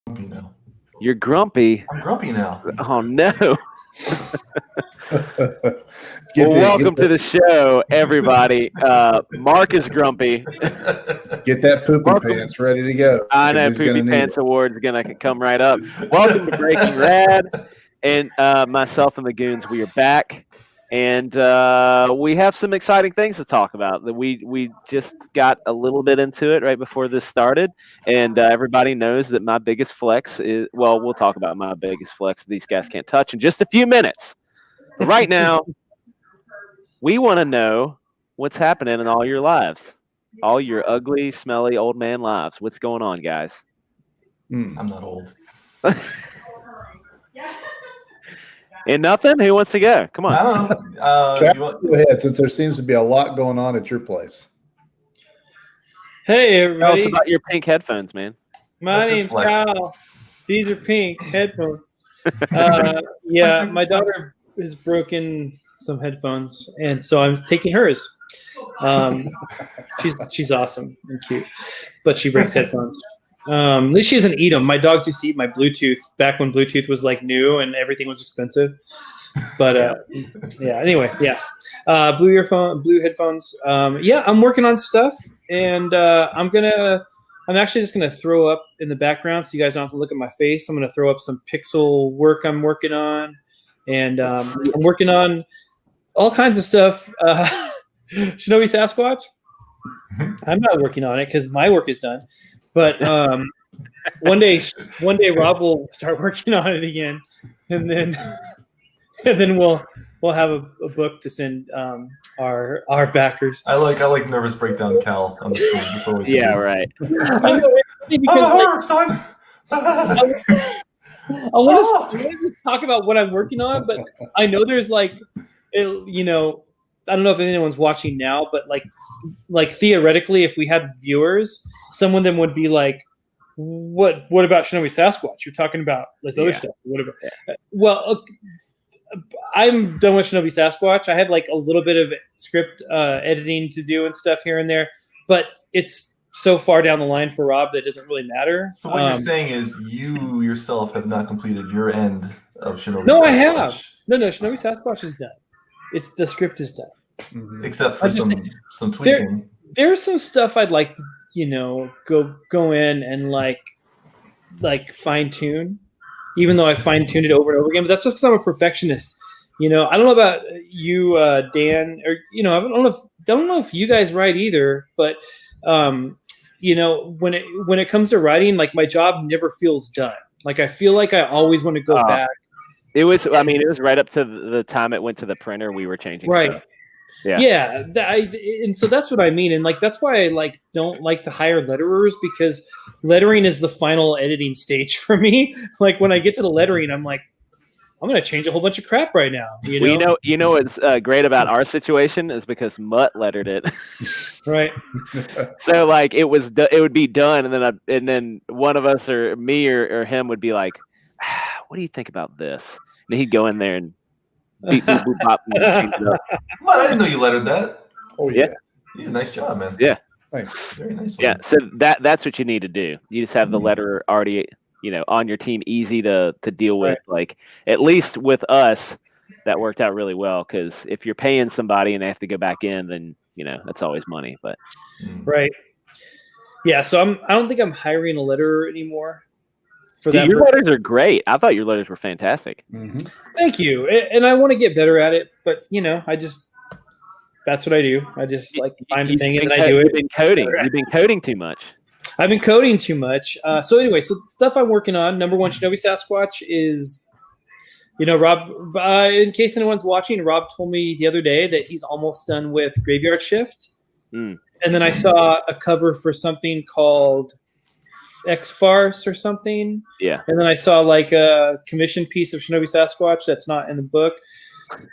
grumpy now. You're grumpy? I'm grumpy now. Oh, no. Welcome to the show, everybody. Mark is grumpy. Get that poopy pants ready to go. I know, Poopy Pants Award is going to come right up. Welcome to Breaking Rad. And myself and the Goons, we are back. And we have some exciting things to talk about. We just got a little bit into it right before this started. And everybody knows that my biggest flex is, well, we'll talk about my biggest flex that these guys can't touch in just a few minutes. But right now, we want to know what's happening in all your lives. All your ugly, smelly old man lives. What's going on, guys? I'm not old. And nothing? Who wants to go? Come on. I don't know. Go ahead, since there seems to be a lot going on at your place. Hey, everybody. Tell us about your pink headphones, man. My name's Kyle. These are pink headphones. Yeah, my daughter has broken some headphones, and so I'm taking hers. She's awesome and cute, but she breaks headphones. At least she doesn't eat them. My dogs used to eat my Bluetooth back when Bluetooth was like new and everything was expensive. But yeah. Anyway, yeah. Blue headphones. Yeah, I'm working on stuff, and I'm actually just gonna throw up in the background so you guys don't have to look at my face. I'm gonna throw up some pixel work I'm working on, and I'm working on all kinds of stuff. Shinobi Sasquatch. I'm not working on it because my work is done. But one day Rob will start working on it again, and then we'll have a book to send our backers. I like nervous breakdown Cal on the screen before we Yeah, right. I want to talk about what I'm working on, but I know there's I don't know if anyone's watching now, but like theoretically, if we had viewers, some of them would be like, what about Shinobi Sasquatch? You're talking about this other stuff, whatever. Yeah. Well, I'm done with Shinobi Sasquatch. I have like a little bit of script editing to do and stuff here and there, but it's so far down the line for Rob that it doesn't really matter. So what you're saying is you yourself have not completed your end of Shinobi Sasquatch. No, I have. No, Shinobi Sasquatch is done. The script is done. Mm-hmm. Except for some tweaking. There's some stuff I'd like to, go in and like fine tune, even though I fine tuned it over and over again. But that's just because I'm a perfectionist. I don't know about you, Dan, or I don't know if you guys write either. But when it comes to writing, like my job never feels done. Like I feel like I always want to go back. It was right up to the time it went to the printer. We were changing stuff. Yeah. And so that's what I mean, and that's why I don't like to hire letterers, because lettering is the final editing stage for me. Like when I get to the lettering, I'm like, I'm gonna change a whole bunch of crap right now. Well, what's great about our situation is because Mutt lettered it, right? So it would be done, and then one of us or me or him would be like, what do you think about this? And he'd go in there and beep, boop, boop, bop, and change it up. Well, I didn't know you lettered that. Oh yeah. Yeah, nice job, man. Yeah. Thanks. Very nice. Yeah. So that's what you need to do. You just have the letterer already, on your team, easy to deal with. Like at least with us, that worked out really well, because if you're paying somebody and they have to go back in, then that's always money. But right. Yeah. So I don't think I'm hiring a letterer anymore. Your letters are great. I thought your letters were fantastic. Mm-hmm. Thank you. And I want to get better at it, but that's what I do. I just find a thing and I do it. You've been coding. You've been coding too much. I've been coding too much. So anyway, stuff I'm working on. Number one, Shinobi Sasquatch is, Rob, in case anyone's watching, Rob told me the other day that he's almost done with Graveyard Shift. And then I saw a cover for something called X-Farce or something. Yeah. And then I saw a commission piece of Shinobi Sasquatch that's not in the book.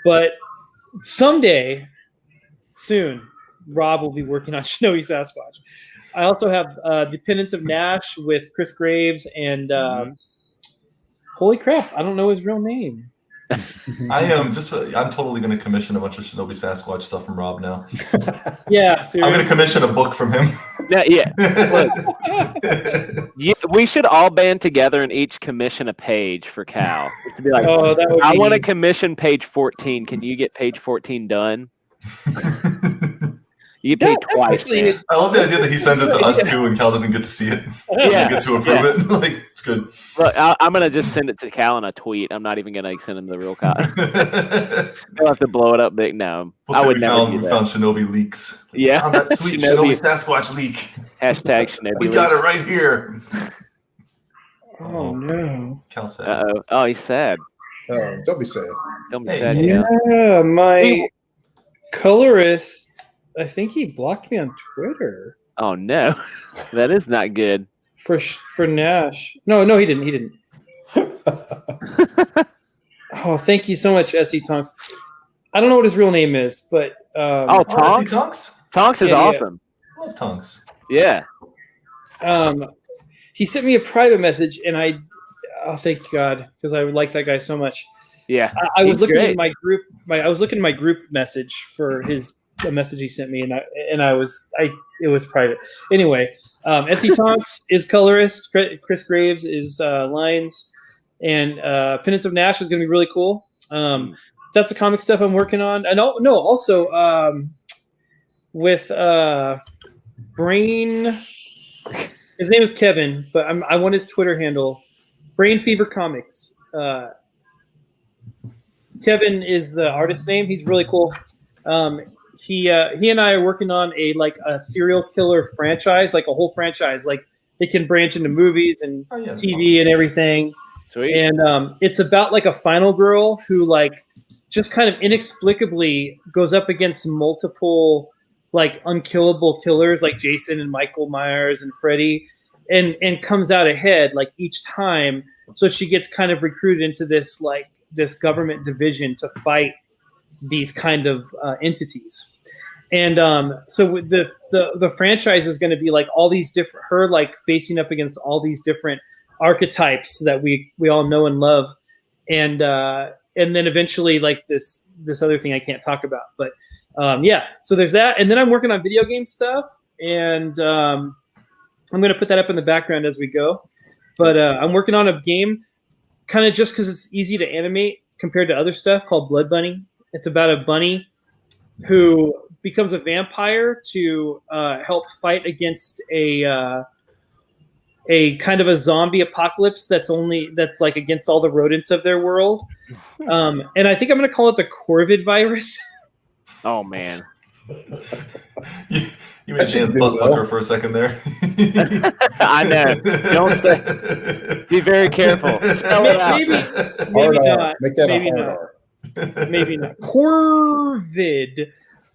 But someday, soon, Rob will be working on Shinobi Sasquatch. I also have The Penance of Nash with Chris Graves and holy crap, I don't know his real name. I'm totally going to commission a bunch of Shinobi Sasquatch stuff from Rob now. Yeah, I'm seriously. going to commission a book from him. Yeah. We should all band together and each commission a page for Cal. To be like, Oh, that would I be want to commission page 14. Can you get page 14 done? You get paid twice. actually- Man. I love the idea that he sends it to us too, and Cal doesn't get to see it. Yeah. Get to approve it. Like, it's good. Look, I'm gonna just send it to Cal in a tweet. I'm not even gonna send him the real copy. He'll have to blow it up big. No, We'll I say would we never found, do we that. found Shinobi leaks. Yeah. Found that sweet Shinobi. Shinobi Sasquatch leak. Hashtag Shinobi. We got it right here. Oh no. Cal said. Uh-oh. Oh, he's sad. Oh, don't be sad. Don't be Hey, sad. Yeah, Cal. my colorist. I think he blocked me on Twitter Oh no, that is not good. for Nash. No, he didn't. He didn't. Oh, thank you so much, SE Tonks. I don't know what his real name is, but Oh, Oh, is he Tonks. Tonks? Tonks is Yeah, yeah. awesome. I love Tonks. Yeah. he sent me a private message, and oh, thank God, because I like that guy so much. Yeah. I was He's looking great. at my group. I was looking at my group message for a message he sent me, and it was private. Anyway, SE Tonks is colorist. Chris Graves is lines, and Penance of Nash is going to be really cool. That's the comic stuff I'm working on, and also with Brain. His name is Kevin, but I want his Twitter handle. Brain Fever Comics. Kevin is the artist name. He's really cool. He and I are working on a serial killer franchise, like a whole franchise. Like it can branch into movies and Oh, yeah. TV and everything. Sweet. And it's about like a final girl who just kind of inexplicably goes up against multiple unkillable killers like Jason and Michael Myers and Freddy, and comes out ahead each time. So she gets kind of recruited into this this government division to fight these kind of entities. And so the franchise is going to be all these different, her facing up against all these different archetypes that we all know and love. And then eventually this other thing I can't talk about, but yeah, so there's that. And then I'm working on video game stuff, and I'm going to put that up in the background as we go. But I'm working on a game kind of just because it's easy to animate compared to other stuff called Blood Bunny. It's about a bunny who becomes a vampire to help fight against a kind of a zombie apocalypse that's against all the rodents of their world. And I think I'm going to call it the Corvid virus. Oh man. You made Dan's butt pucker for a second there. I know. Don't say. Be very careful. Spell it out. Maybe Hard R. not. Make that Maybe a hard not. R. Maybe not. Corvid.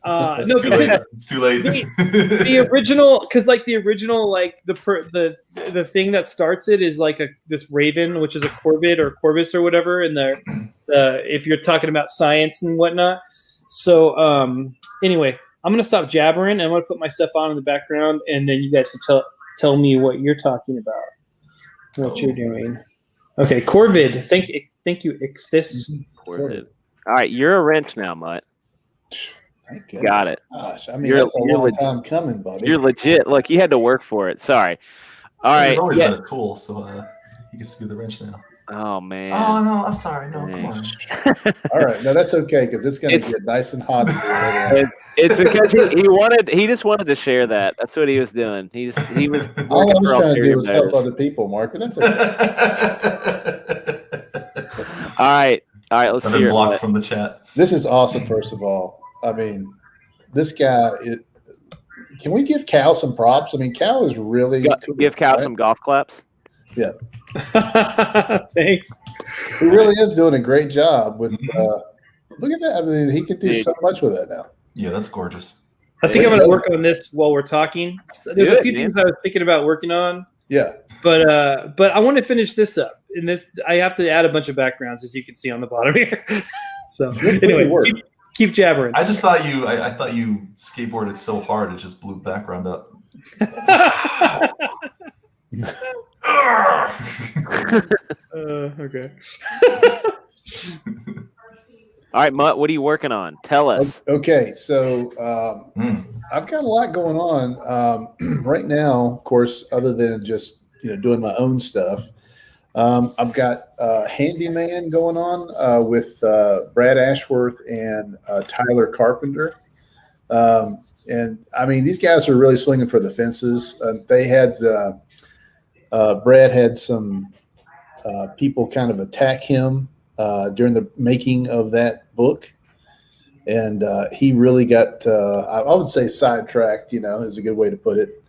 It's No, too because late. It's too late. the original, because the original, the thing that starts it is this raven, which is a corvid or corvus or whatever, and the if you're talking about science and whatnot. So anyway, I'm gonna stop jabbering, and I'm gonna put my stuff on in the background, and then you guys can tell me what you're talking about, what you're doing. Okay, Corvid. Thank you, Ichthys. All right, you're a wrench now, Mutt. Thank goodness. Got it. Gosh, I mean, You're- that's a you're long legit. time coming, buddy. You're legit. Look, you had to work for it. Sorry. All He's right. always Yeah. been a tool, so he gets to be the wrench now. Oh man. Oh no, I'm sorry. No, come on. All right, no, that's okay because it's going to It's- get nice and hot. in here later on. It's because he just wanted to share that. That's what he was doing. He was All I working was for trying to do ulterior was help motives. other people, Mark, but that's okay. All right. Let's I've hear been it. blocked Mutt. from the chat. This is awesome. First of all, I mean, this guy. Can we give Cal some props? I mean, Cal is really cool, Give Cal right? some golf claps. Thanks. He really is doing a great job with. Look at that! I mean, he could do Dude. so much with that now. Yeah, that's gorgeous. I think I'm going to work on this while we're talking. There's a Good, few man. things I was thinking about working on, Yeah, but I want to finish this up. And this, I have to add a bunch of backgrounds, as you can see on the bottom here. So Good anyway, work. keep jabbering. I just thought I thought you skateboarded so hard it just blew the background up. Okay. All right, Mutt, what are you working on? Tell us. Okay, so Mm. I've got a lot going on right now. Of course, other than just doing my own stuff, I've got Handyman going on with Brad Ashworth and Tyler Carpenter. And I mean, these guys are really swinging for the fences. They had Brad had some people kind of attack him during the making of that book. And he really got, I would say, sidetracked, is a good way to put it.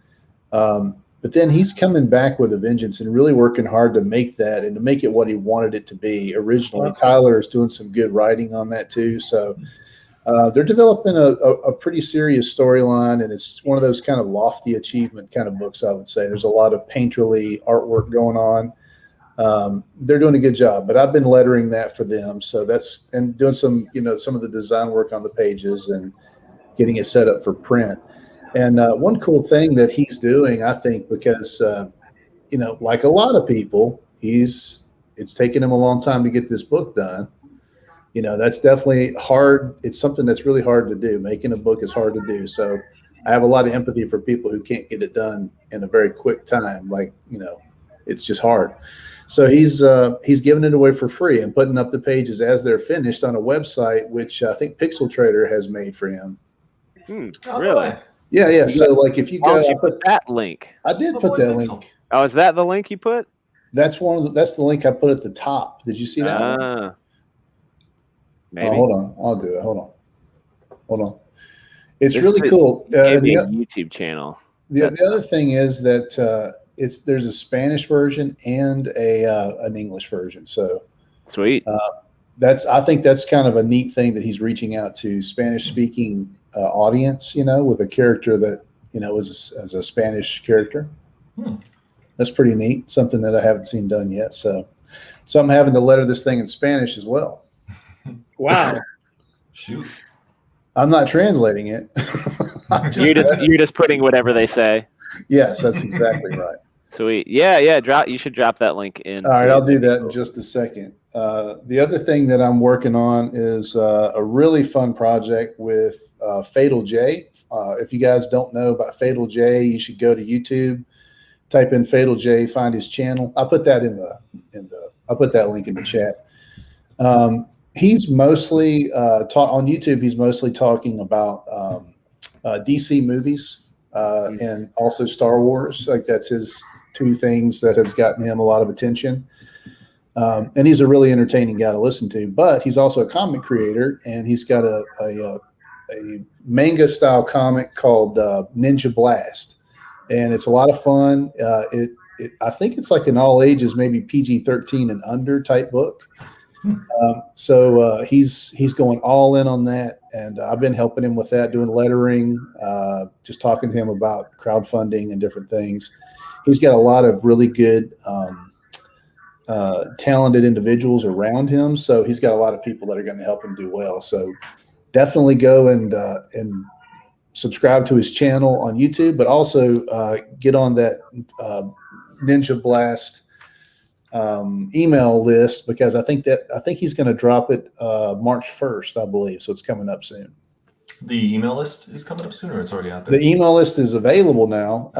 But then he's coming back with a vengeance and really working hard to make that and to make it what he wanted it to be originally. Tyler is doing some good writing on that too. So they're developing a pretty serious storyline, and it's one of those kind of lofty achievement kind of books, I would say. There's a lot of painterly artwork going on. They're doing a good job, but I've been lettering that for them. So and doing some of the design work on the pages and getting it set up for print. And one cool thing that he's doing, I think, because, like a lot of people, it's taken him a long time to get this book done. That's definitely hard. It's something that's really hard to do. Making a book is hard to do. So I have a lot of empathy for people who can't get it done in a very quick time. It's just hard. So he's giving it away for free and putting up the pages as they're finished on a website, which I think Pixel Trader has made for him. Really? Yeah. So if you go, I put that link. I did put that link. Oh, is that the link you put? That's the link I put at the top. Did you see that one? Maybe. Hold on. I'll do it. Hold on. It's really cool. A YouTube channel. The other thing is that there's a Spanish version and an English version. So sweet. I think that's kind of a neat thing that he's reaching out to Spanish speaking audience, with a character that is as a Spanish character. That's pretty neat. Something that I haven't seen done yet. So I'm having to letter this thing in Spanish as well. Wow. Shoot. I'm not translating it. You're just putting whatever they say. Yes, that's exactly right. Sweet. Yeah. You should drop that link in. All right, I'll do that in just a second. The other thing that I'm working on is a really fun project with Fatal J. If you guys don't know about Fatal J, you should go to YouTube, type in Fatal J, find his channel. I'll put that I'll put that link in the chat. He's mostly on YouTube. He's mostly talking about DC movies and also Star Wars. That's his two things that has gotten him a lot of attention. And he's a really entertaining guy to listen to. But he's also a comic creator, and he's got a manga style comic called Ninja Blast, and it's a lot of fun. I think it's like an all ages, maybe PG-13 and under type book. So he's going all in on that, and I've been helping him with that, doing lettering, just talking to him about crowdfunding and different things. He's got a lot of really good, talented individuals around him, so he's got a lot of people that are going to help him do well. So definitely go and subscribe to his channel on YouTube, but also get on that Ninja Blast email list, because I think he's going to drop it March 1st, I believe. So it's coming up soon. The email list is coming up soon, or it's already out there? The email list is available now.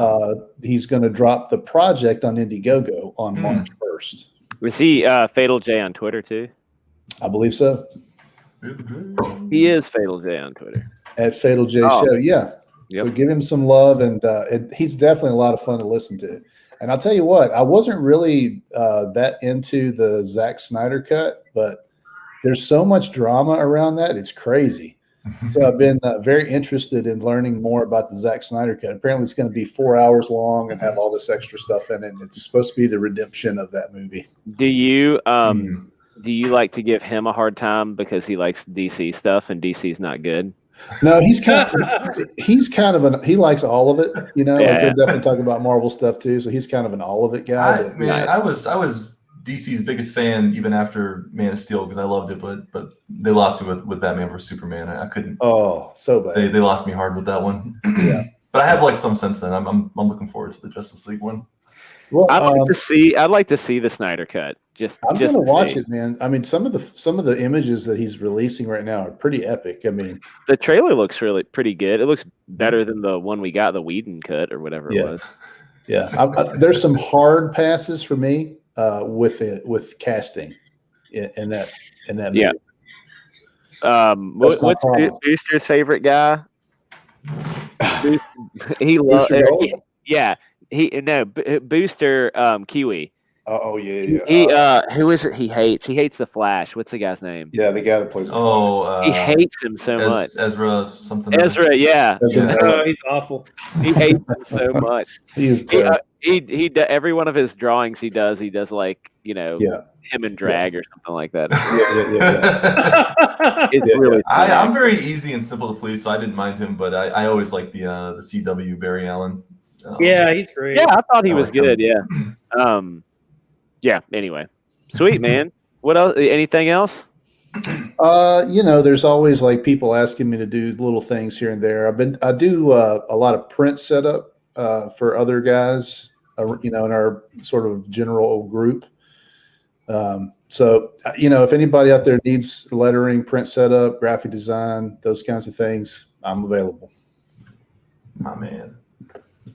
He's going to drop the project on Indiegogo on March 1st. Was he Fatal J on Twitter too? I believe so. He is Fatal J on Twitter. At Fatal J Show, yeah. Yep. So give him some love, and he's definitely a lot of fun to listen to. And I'll tell you what, I wasn't really that into the Zack Snyder cut, but there's so much drama around that. It's crazy. So I've been very interested in learning more about the Zack Snyder cut. Apparently it's going to be 4 hours long and have all this extra stuff in it. And it's supposed to be the redemption of that movie. Do you like to give him a hard time because he likes DC stuff and DC's not good? No, he likes all of it. He'll definitely talk about Marvel stuff too. So he's kind of an all of it guy. I was DC's biggest fan even after Man of Steel, because I loved it, but they lost me with Batman vs Superman. I couldn't. Oh, so bad. They lost me hard with that one. Yeah, but I have some since then. I'm looking forward to the Justice League one. Well, I'd like to see the Snyder cut. I'm going to watch it, man. I mean, some of the images that he's releasing right now are pretty epic. I mean, the trailer looks really pretty good. It looks better than the one we got, the Whedon cut or whatever it was. Yeah, there's some hard passes for me with casting in that movie. Yeah. What's Booster's favorite guy? He loves. Booster Kiwi. Oh yeah. He who is it? He hates the Flash. What's the guy's name? Yeah, the guy that plays. He hates him so much. Ezra something. Ezra, yeah. Oh, he's awful. He hates him so much. He is. He every one of his drawings he does like him in drag or something like that. It's really. I'm very easy and simple to please, so I didn't mind him, but I always like the CW Barry Allen. Yeah, he's great. Yeah, I thought he was good. Yeah. Yeah. Anyway, sweet man. What else? Anything else? There's always like people asking me to do little things here and there. I do a lot of print setup for other guys, in our sort of general group. So if anybody out there needs lettering, print setup, graphic design, those kinds of things, I'm available. My man.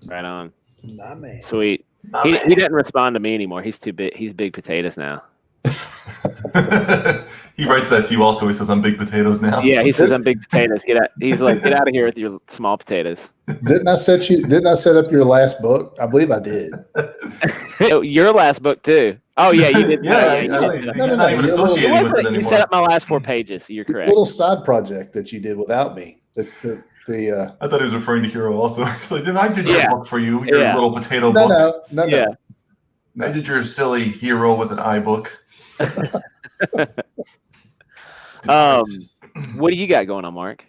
Right on. My man. Sweet. He doesn't respond to me anymore. He's too big. He's big potatoes now. He writes that to you also. He says, "I'm big potatoes now." Yeah, he says, "I'm big potatoes." Get out. He's like, "Get out of here with your small potatoes." Didn't I set up your last book? I believe I did. Your last book too. Oh yeah, you did. He's not even associated with it anymore. You set up my last 4 pages. You're correct. Little side project that you did without me. I thought he was referring to Hero also. He's like, I did your book for you, your little potato book. No. Yeah. I did your silly Hero with an iBook. What do you got going on, Mark?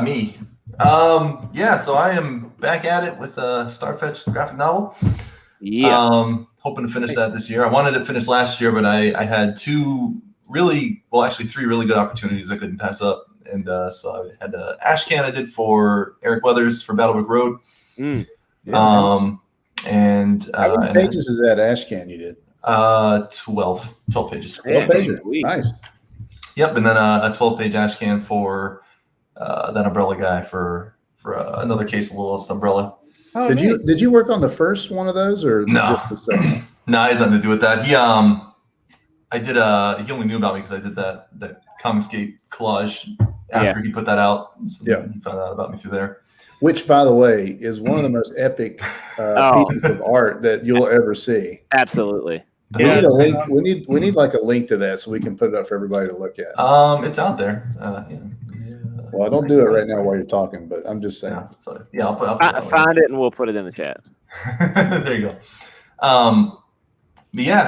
Me. So I am back at it with a Starfetch graphic novel. Yeah. Hoping to finish that this year. I wanted to finish last year, but I had 3 really good opportunities I couldn't pass up. And so I had Ashcan I did for Eric Weathers for Battlebrook Road. And how many pages is that Ashcan you did? 12 pages. 12 pages. Nice. Yep, and then a 12-page Ashcan for that umbrella guy for another case of Littlest Umbrella. Oh, did you work on the first one of those or just the second? No, I had nothing to do with that. He only knew about me because I did that Comicsgate collage after he put that out. So he found out about me through there. Which, by the way, is one of the most epic pieces of art that you'll ever see. Absolutely. We need a link. We need like a link to that so we can put it up for everybody to look at. It's out there. Well, I don't do it right now while you're talking, but I'm just saying. I'll find it and we'll put it in the chat. There you go.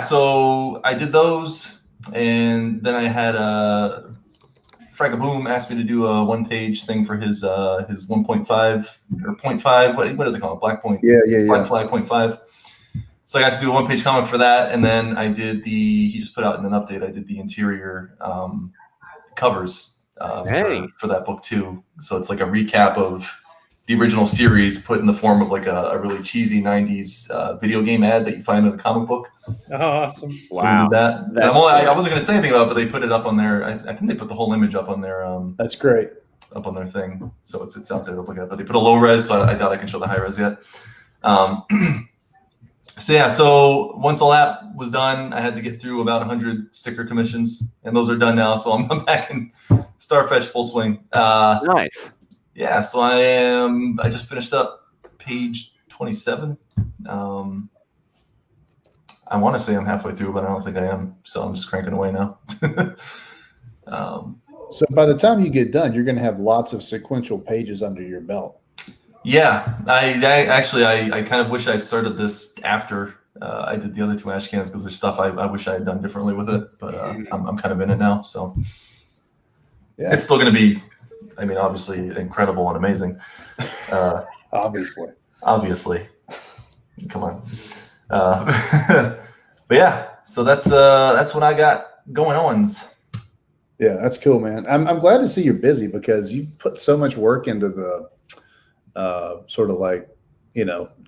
So I did those, and then I had Fragaboom asked me to do a 1-page thing for his 1.5 or 0.5. What do they call it? Black Point. Black Flag 0.5. So I got to do a 1-page comic for that, and then I did he just put out in an update. I did the interior covers for that book too. So it's like a recap of the original series put in the form of like a really cheesy 90s video game ad that you find in a comic book. Oh, awesome. So wow. That. I wasn't going to say anything about it, but they put it up on their, I think they put the whole image up on their, that's great. Up on their thing. So it's out there to look at, but they put a low res, so I doubt I can show the high res yet. So once all that was done, I had to get through about 100 sticker commissions, and those are done now. So I'm back in Starfetch full swing. Nice. Yeah, so I just finished up page 27. I want to say I'm halfway through, but I don't think I am. So I'm just cranking away now. So by the time you get done, you're going to have lots of sequential pages under your belt. Yeah, I kind of wish I'd started this after I did the other 2 ash cans because there's stuff I wish I had done differently with it, but I'm kind of in it now. So it's still going to be, obviously incredible and amazing. Obviously. Come on. But yeah, so that's what I got going on. Yeah, that's cool, man. I'm glad to see you're busy because you put so much work into the sort of like,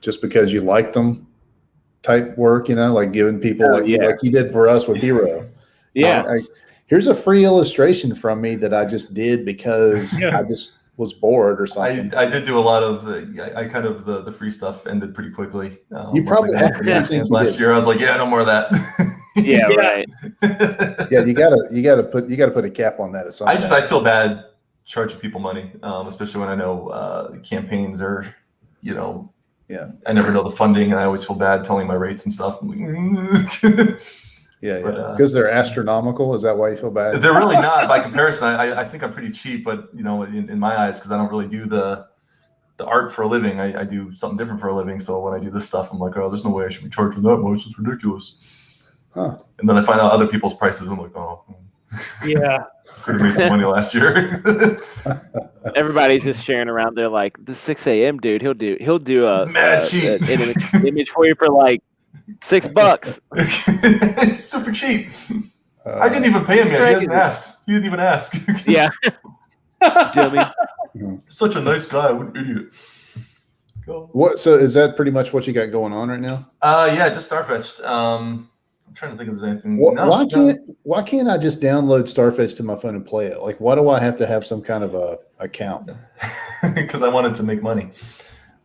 just because you liked them type work, like giving people like you did for us with Hero. Yeah. Here's a free illustration from me that I just did because I just was bored or something. I did do a lot of I kind of the free stuff ended pretty quickly. You probably had last year. I was like, yeah, no more of that. Yeah, right. Yeah, you gotta put a cap on that at some point. I feel bad charging people money, especially when I know campaigns are, I never know the funding, and I always feel bad telling my rates and stuff. Because they're astronomical. Is that why you feel bad? They're really not. By comparison, I think I'm pretty cheap, but in my eyes, because I don't really do the art for a living. I do something different for a living. So when I do this stuff, I'm like, oh, there's no way I should be charging that much. It's ridiculous. Huh. And then I find out other people's prices. I'm like, oh, yeah, could have made some money last year. Everybody's just sharing around. They're like, the 6 a.m. dude, he'll do a mad cheap an image for you for like $6. Super cheap. I didn't even pay him yet. He hasn't asked. He didn't even ask. Yeah. Dummy. Such a nice guy. What an idiot. What? So is that pretty much what you got going on right now? Yeah, just Starfetched. I'm trying to think if there's anything. Why can't I just download Starfetch to my phone and play it? Like, why do I have to have some kind of a account? Because I wanted to make money.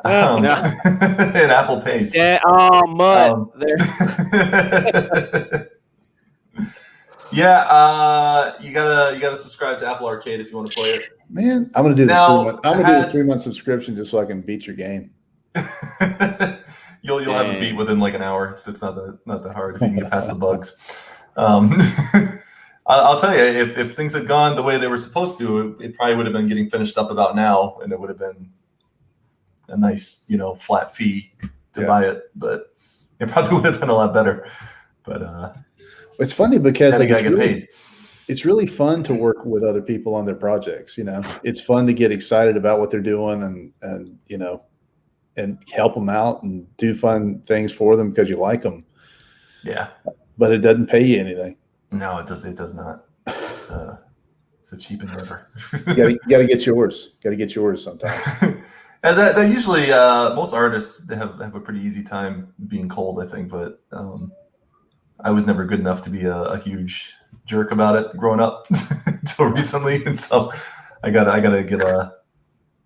And Apple pays. Yeah. There. Yeah. You gotta subscribe to Apple Arcade if you want to play it. Man, I'm gonna do the 3-month subscription just so I can beat your game. You'll have a beat within like an hour. It's not that hard if you can get past the bugs. I'll tell you, if things had gone the way they were supposed to, it probably would have been getting finished up about now, and it would have been a nice, flat fee to buy it. But it probably would have been a lot better. But it's funny because it's really fun to work with other people on their projects. It's fun to get excited about what they're doing and help them out and do fun things for them because you like them. Yeah. But it doesn't pay you anything. No, it does not. It's a cheap endeavor. You gotta get yours. Got to get yours sometimes. And that usually most artists they have a pretty easy time being cold, I think. But I was never good enough to be a huge jerk about it growing up until recently, and so I gotta get a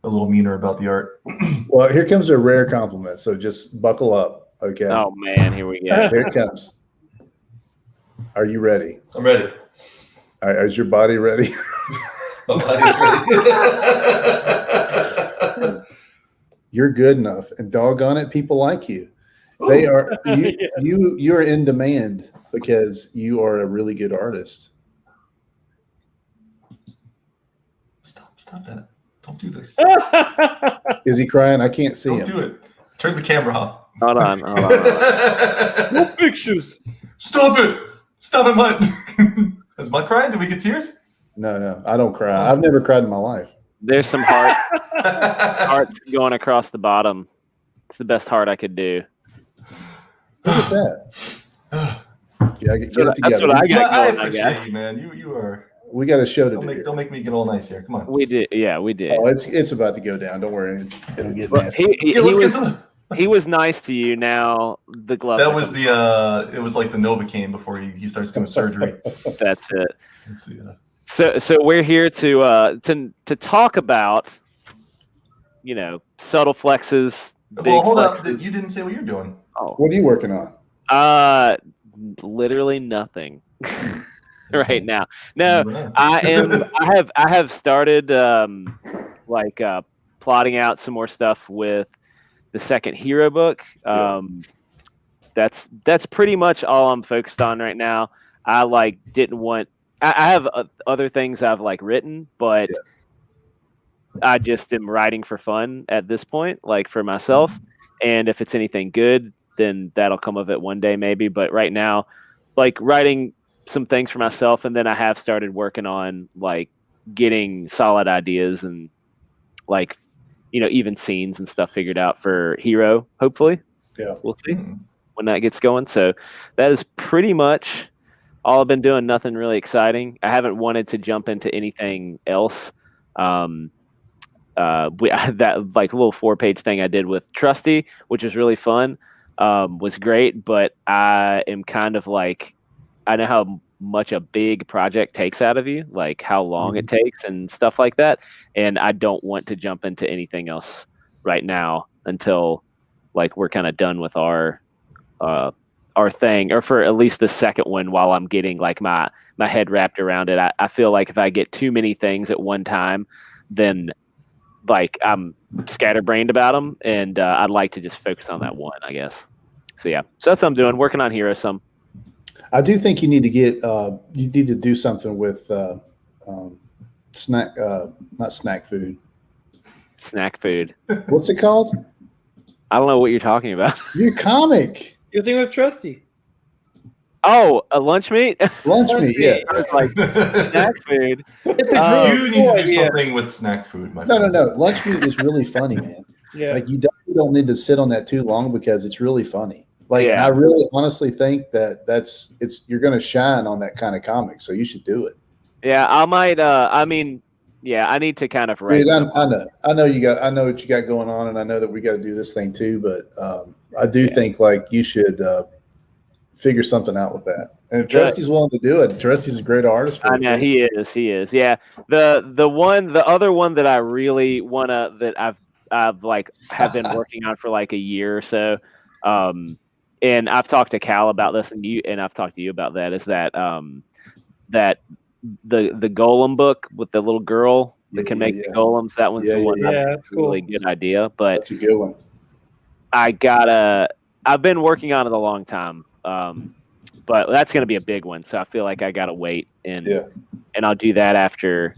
little meaner about the art. Well, here comes a rare compliment, so just buckle up, okay? Oh man, here we go. Here it comes. Are you ready? I'm ready. All right, is your body ready? My body's ready. You're good enough, and doggone it, people like you. They are you are in demand because you are a really good artist. Stop that. Don't do this. Is he crying? I can't see him. Don't do it. Turn the camera off. Hold on. No pictures. Stop it, Mud. Is Mud crying? Did we get tears? No, I don't cry. I've never cried in my life. There's some hearts going across the bottom. It's the best heart I could do. Look at that. Yeah, get it together. That's what I got going, I appreciate you, man. You are. We got a show to do. Don't make me get all nice here. Come on. We did. Yeah, we did. Oh, it's about to go down. Don't worry. It'll get nasty. He was nice to you. Now the glove. That was it was like the Novocaine before he starts doing surgery. That's it. So we're here to talk about, subtle flexes. Well, hold up. You didn't say what you're doing. Oh. What are you working on? Literally nothing right now. No, I have started plotting out some more stuff with the second Hero book. That's pretty much all I'm focused on right now. I didn't want. I have other things I've written, but I just am writing for fun at this point, for myself. And if it's anything good, then that'll come of it one day maybe. But right now, writing some things for myself, and then I have started working on getting solid ideas and even scenes and stuff figured out for Hero. Hopefully, we'll see when that gets going. So that is pretty much all I've been doing. Nothing really exciting. I haven't wanted to jump into anything else. That little 4-page thing I did with Trusty, which was really fun, was great, but I am kind of like, I know how much a big project takes out of you, like how long it takes and stuff like that. And I don't want to jump into anything else right now until like we're kind of done with our thing, or for at least the second one, while I'm getting like my head wrapped around it. I feel like if I get too many things at one time, then like I'm scatterbrained about them, and I'd like to just focus on that one, I guess. So yeah, so that's what I'm doing, working on Hero some. I do think you need to get you need to do something with snack, not snack food. Snack food. What's it called? I don't know what you're talking about. Your comic. Your thing with Trusty. Oh, a lunch meat? Lunch meat, yeah. I was like, snack food. It's a You need to do something with snack food, my friend. No. Lunch meat is really funny, man. Yeah. Like you definitely don't need to sit on that too long because it's really funny. Like, Yeah. and I really honestly think that you're going to shine on that kind of comic, so you should do it. Yeah, I might. I mean, yeah, I need to kind of write. Dude, I know what you got going on, and I know that we got to do this thing too. But I do think like you should figure something out with that. And if Trusty's willing to do it, Trusty's a great artist. I know he is. Yeah, the other one that I really wanna, that I've like have been working on for like a year or so. And I've talked to Cal about this, and I've talked to you about that. Is that that the Golem book with the little girl that can make the golems? That one's the one. Yeah, that's cool. Really good idea, but that's a good one. I've been working on it a long time, but that's gonna be a big one. So I feel like I gotta wait, and I'll do that after.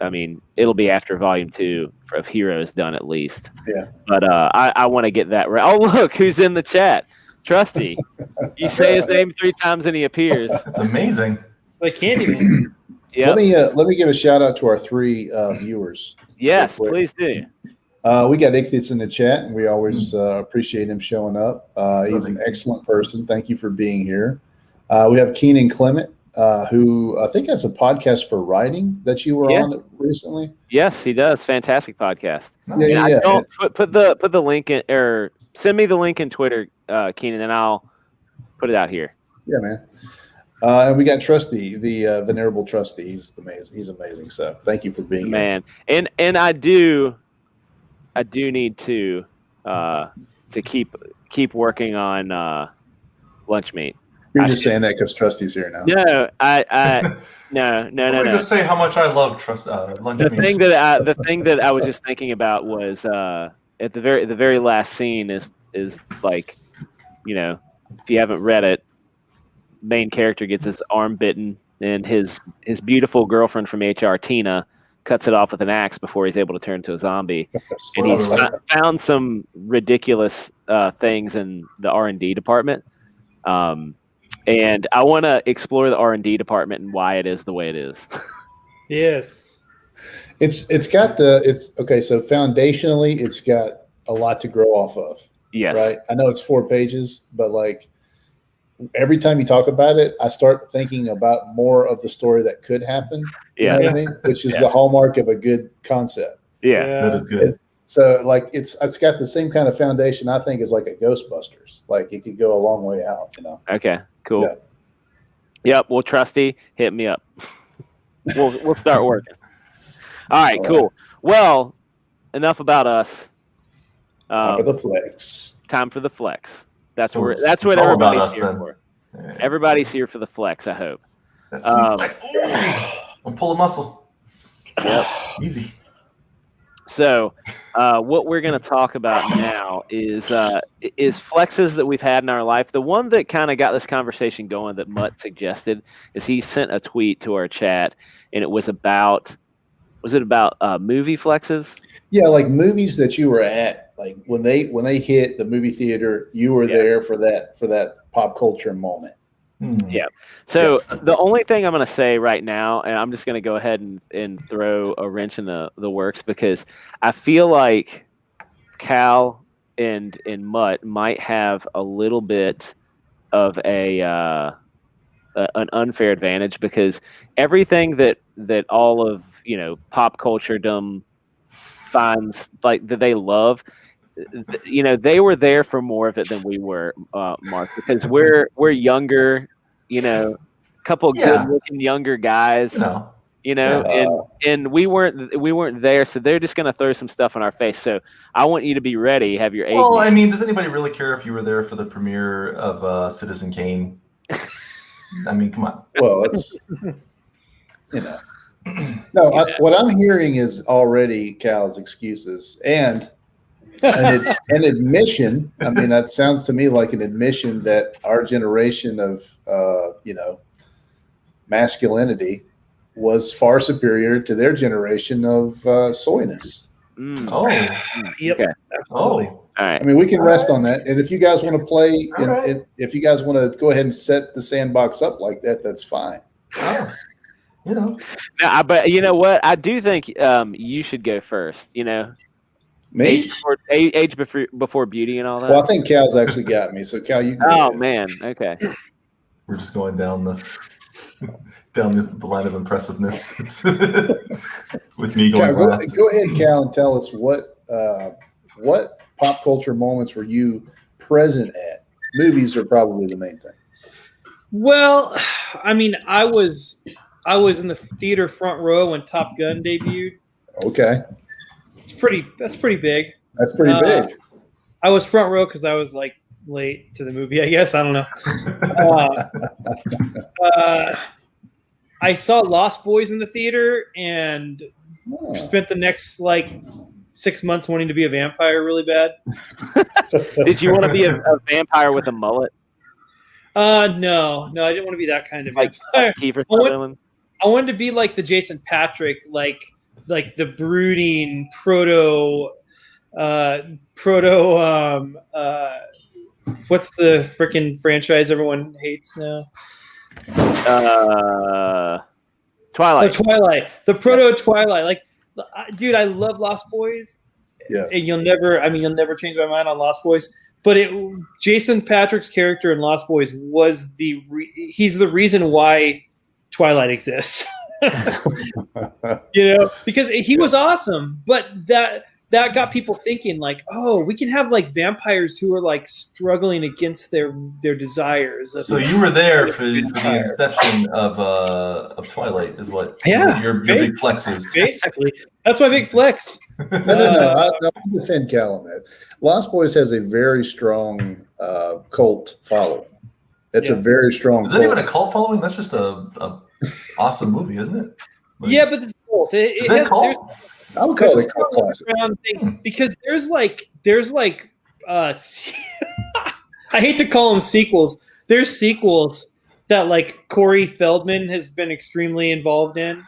I mean, it'll be after Volume 2 of Heroes done at least. Yeah. But I want to get that right. Oh, look who's in the chat. Trusty. You say his name 3 times and he appears. It's amazing. Like Candyman. Yeah. Let me give a shout out to our 3 viewers. Yes, please do. We got Ichthys in the chat, and we always appreciate him showing up. He's an excellent person. Thank you for being here. We have Keenan Clement, who I think has a podcast for writing that you were on recently. Yes, he does. Fantastic podcast. Yeah. Don't put the link in, or send me the link in Twitter, Keenan, and I'll put it out here. Yeah, man. And we got Trusty, the venerable Trusty. He's amazing. He's amazing. So thank you for being here. Man. And I do need to keep working on lunch meat. You're just saying that because Trusty's here now. No, no. Just say how much I love lunch meat. The thing that I was just thinking about was at the very last scene is like, you know, if you haven't read it, main character gets his arm bitten, and his beautiful girlfriend from HR, Tina, cuts it off with an axe before he's able to turn into a zombie. And he's found some ridiculous things in the R&D department. And I want to explore the R&D department and why it is the way it is. Yes. It's okay. So foundationally, it's got a lot to grow off of. Yes. Right. I know it's 4 pages, but like every time you talk about it, I start thinking about more of the story that could happen. You know what I mean? Which is the hallmark of a good concept. Yeah. That is good. So like it's got the same kind of foundation, I think, as like a Ghostbusters. Like it could go a long way out, you know. Okay, cool. Yeah. Yep. Well, Trusty, hit me up. We'll start working. All right, cool. Well, enough about us. Time for the flex. Time for the flex. That's what all everybody's here then. for. Yeah. Everybody's here for the flex, I hope. That's flex. I'm pulling muscle. Yep. Easy. So, what we're going to talk about now is flexes that we've had in our life. The one that kind of got this conversation going that Mutt suggested is he sent a tweet to our chat, and it was about movie flexes? Yeah, like movies that you were at, like when they hit the movie theater, you were there for that pop culture moment. Yeah. So the only thing I'm going to say right now, and I'm just going to go ahead and throw a wrench in the works, because I feel like Cal and Mutt might have a little bit of an unfair advantage, because everything that all of pop culturedom finds like that they love, they were there for more of it than we were, Mark, because we're younger, couple good-looking younger guys, and we weren't there, so they're just gonna throw some stuff in our face. So I want you to be ready. Have your Well, I mean, does anybody really care if you were there for the premiere of Citizen Kane? I mean, come on. Well, it's no. What I'm hearing is already Cal's excuses and an admission. I mean, that sounds to me like an admission that our generation of masculinity was far superior to their generation of soyness. Oh, yep. Okay. Absolutely. All right. I mean, we can rest on that. And if you guys want to play, if you guys want to go ahead and set the sandbox up like that, that's fine. Oh, No, but you know what? I do think you should go first. Me? Age before beauty and all that. Well, I think Cal's actually got me. So Cal, you can go ahead. Man, okay. We're just going down the line of impressiveness. With me going Cal, last. go ahead, Cal, and tell us what pop culture moments were you present at? Movies are probably the main thing. Well, I mean, I was in the theater front row when Top Gun debuted. Okay, That's pretty big. that's pretty big. I was front row because I was like late to the movie, I guess. I don't know. I saw Lost Boys in the theater and spent the next 6 months wanting to be a vampire really bad. Did you want to be a vampire with a mullet? No, I didn't want to be that kind of vampire. Kiefer Sutherland? I wanted to be like the Jason Patrick, like the brooding proto. What's the freaking franchise everyone hates now? Twilight. Twilight. The proto Twilight. Dude, I love Lost Boys. Yeah. And you'll never change my mind on Lost Boys. But Jason Patrick's character in Lost Boys was he's the reason why Twilight exists. Because he was awesome, but that got people thinking we can have vampires who are struggling against their desires. So you were there for the inception of Twilight, is what? Yeah, your big flex is. Basically, that's my big flex. No. I defend Cal on that. Lost Boys has a very strong cult following. It's a very strong. Is that even a cult following? That's just a awesome movie, isn't it? Yeah, but it's cult. Is that cult? I would call it a cult classic. Because there's I hate to call them sequels. There's sequels that Corey Feldman has been extremely involved in.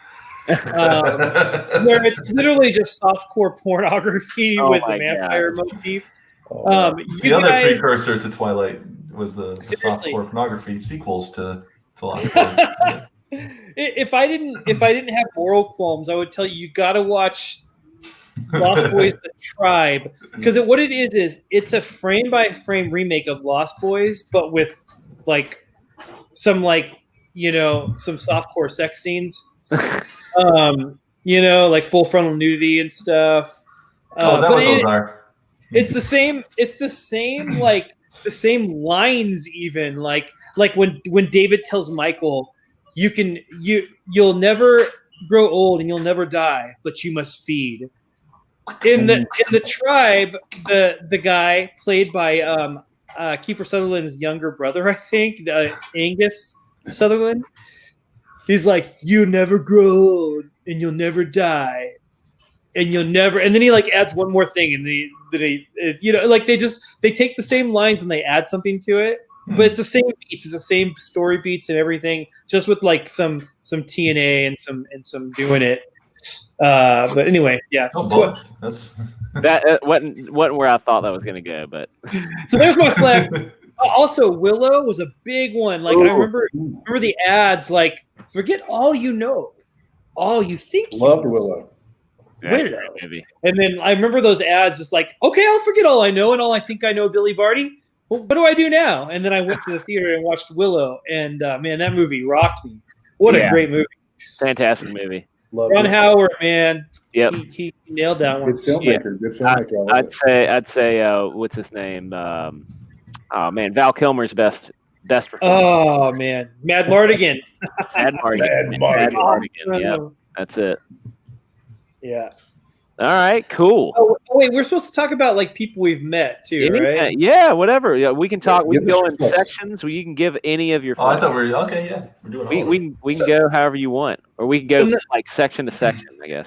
Where it's literally just softcore pornography with a vampire motif. The other precursor to Twilight was the softcore pornography sequels to Lost Boys. If I didn't have moral qualms, I would tell you gotta watch Lost Boys: The Tribe, because what it is it's a frame by frame remake of Lost Boys, but with some softcore sex scenes. Full frontal nudity and stuff. Is that what those are? It's the same. It's the same. The same lines. Even when David tells Michael, "You'll never grow old and you'll never die, but you must feed." In the Tribe, the guy played by Kiefer Sutherland's younger brother, I think, Angus Sutherland. He's like, "You never grow old, and you'll never die, and you'll never." And then he adds one more thing, and they take the same lines and they add something to it, but it's the same beats, it's the same story beats and everything, just with some TNA and some doing it. But anyway, yeah. Oh boy, that's that wasn't where I thought that was going to go, but so there's my flex. Also, Willow was a big one. I remember the ads. Forget all you know, all you think. Loved Willow. Willow. Maybe. And then I remember those ads, just okay, I'll forget all I know and all I think I know, Billy Barty. Well, what do I do now? And then I went to the theater and watched Willow, and man, that movie rocked me. What a great movie! Fantastic movie. Loved Ron it. Howard, man. Yep. He nailed that one. Good filmmaker. Good filmmaker. I love I'd say what's his name? Oh man, Val Kilmer's best performance. Oh man, Mad Mardigan. Mad Mardigan. Mad Mardigan. Yep, that's it. Yeah. All right, cool. Oh wait, we're supposed to talk about like people we've met too, right? Yeah, whatever. Yeah, we can talk. We Give can go us in your flex. sections where you can give any of your. Oh, I flex. thought we were okay. Yeah, we're doing all. We can go however you want, or we can go like section to section, I guess.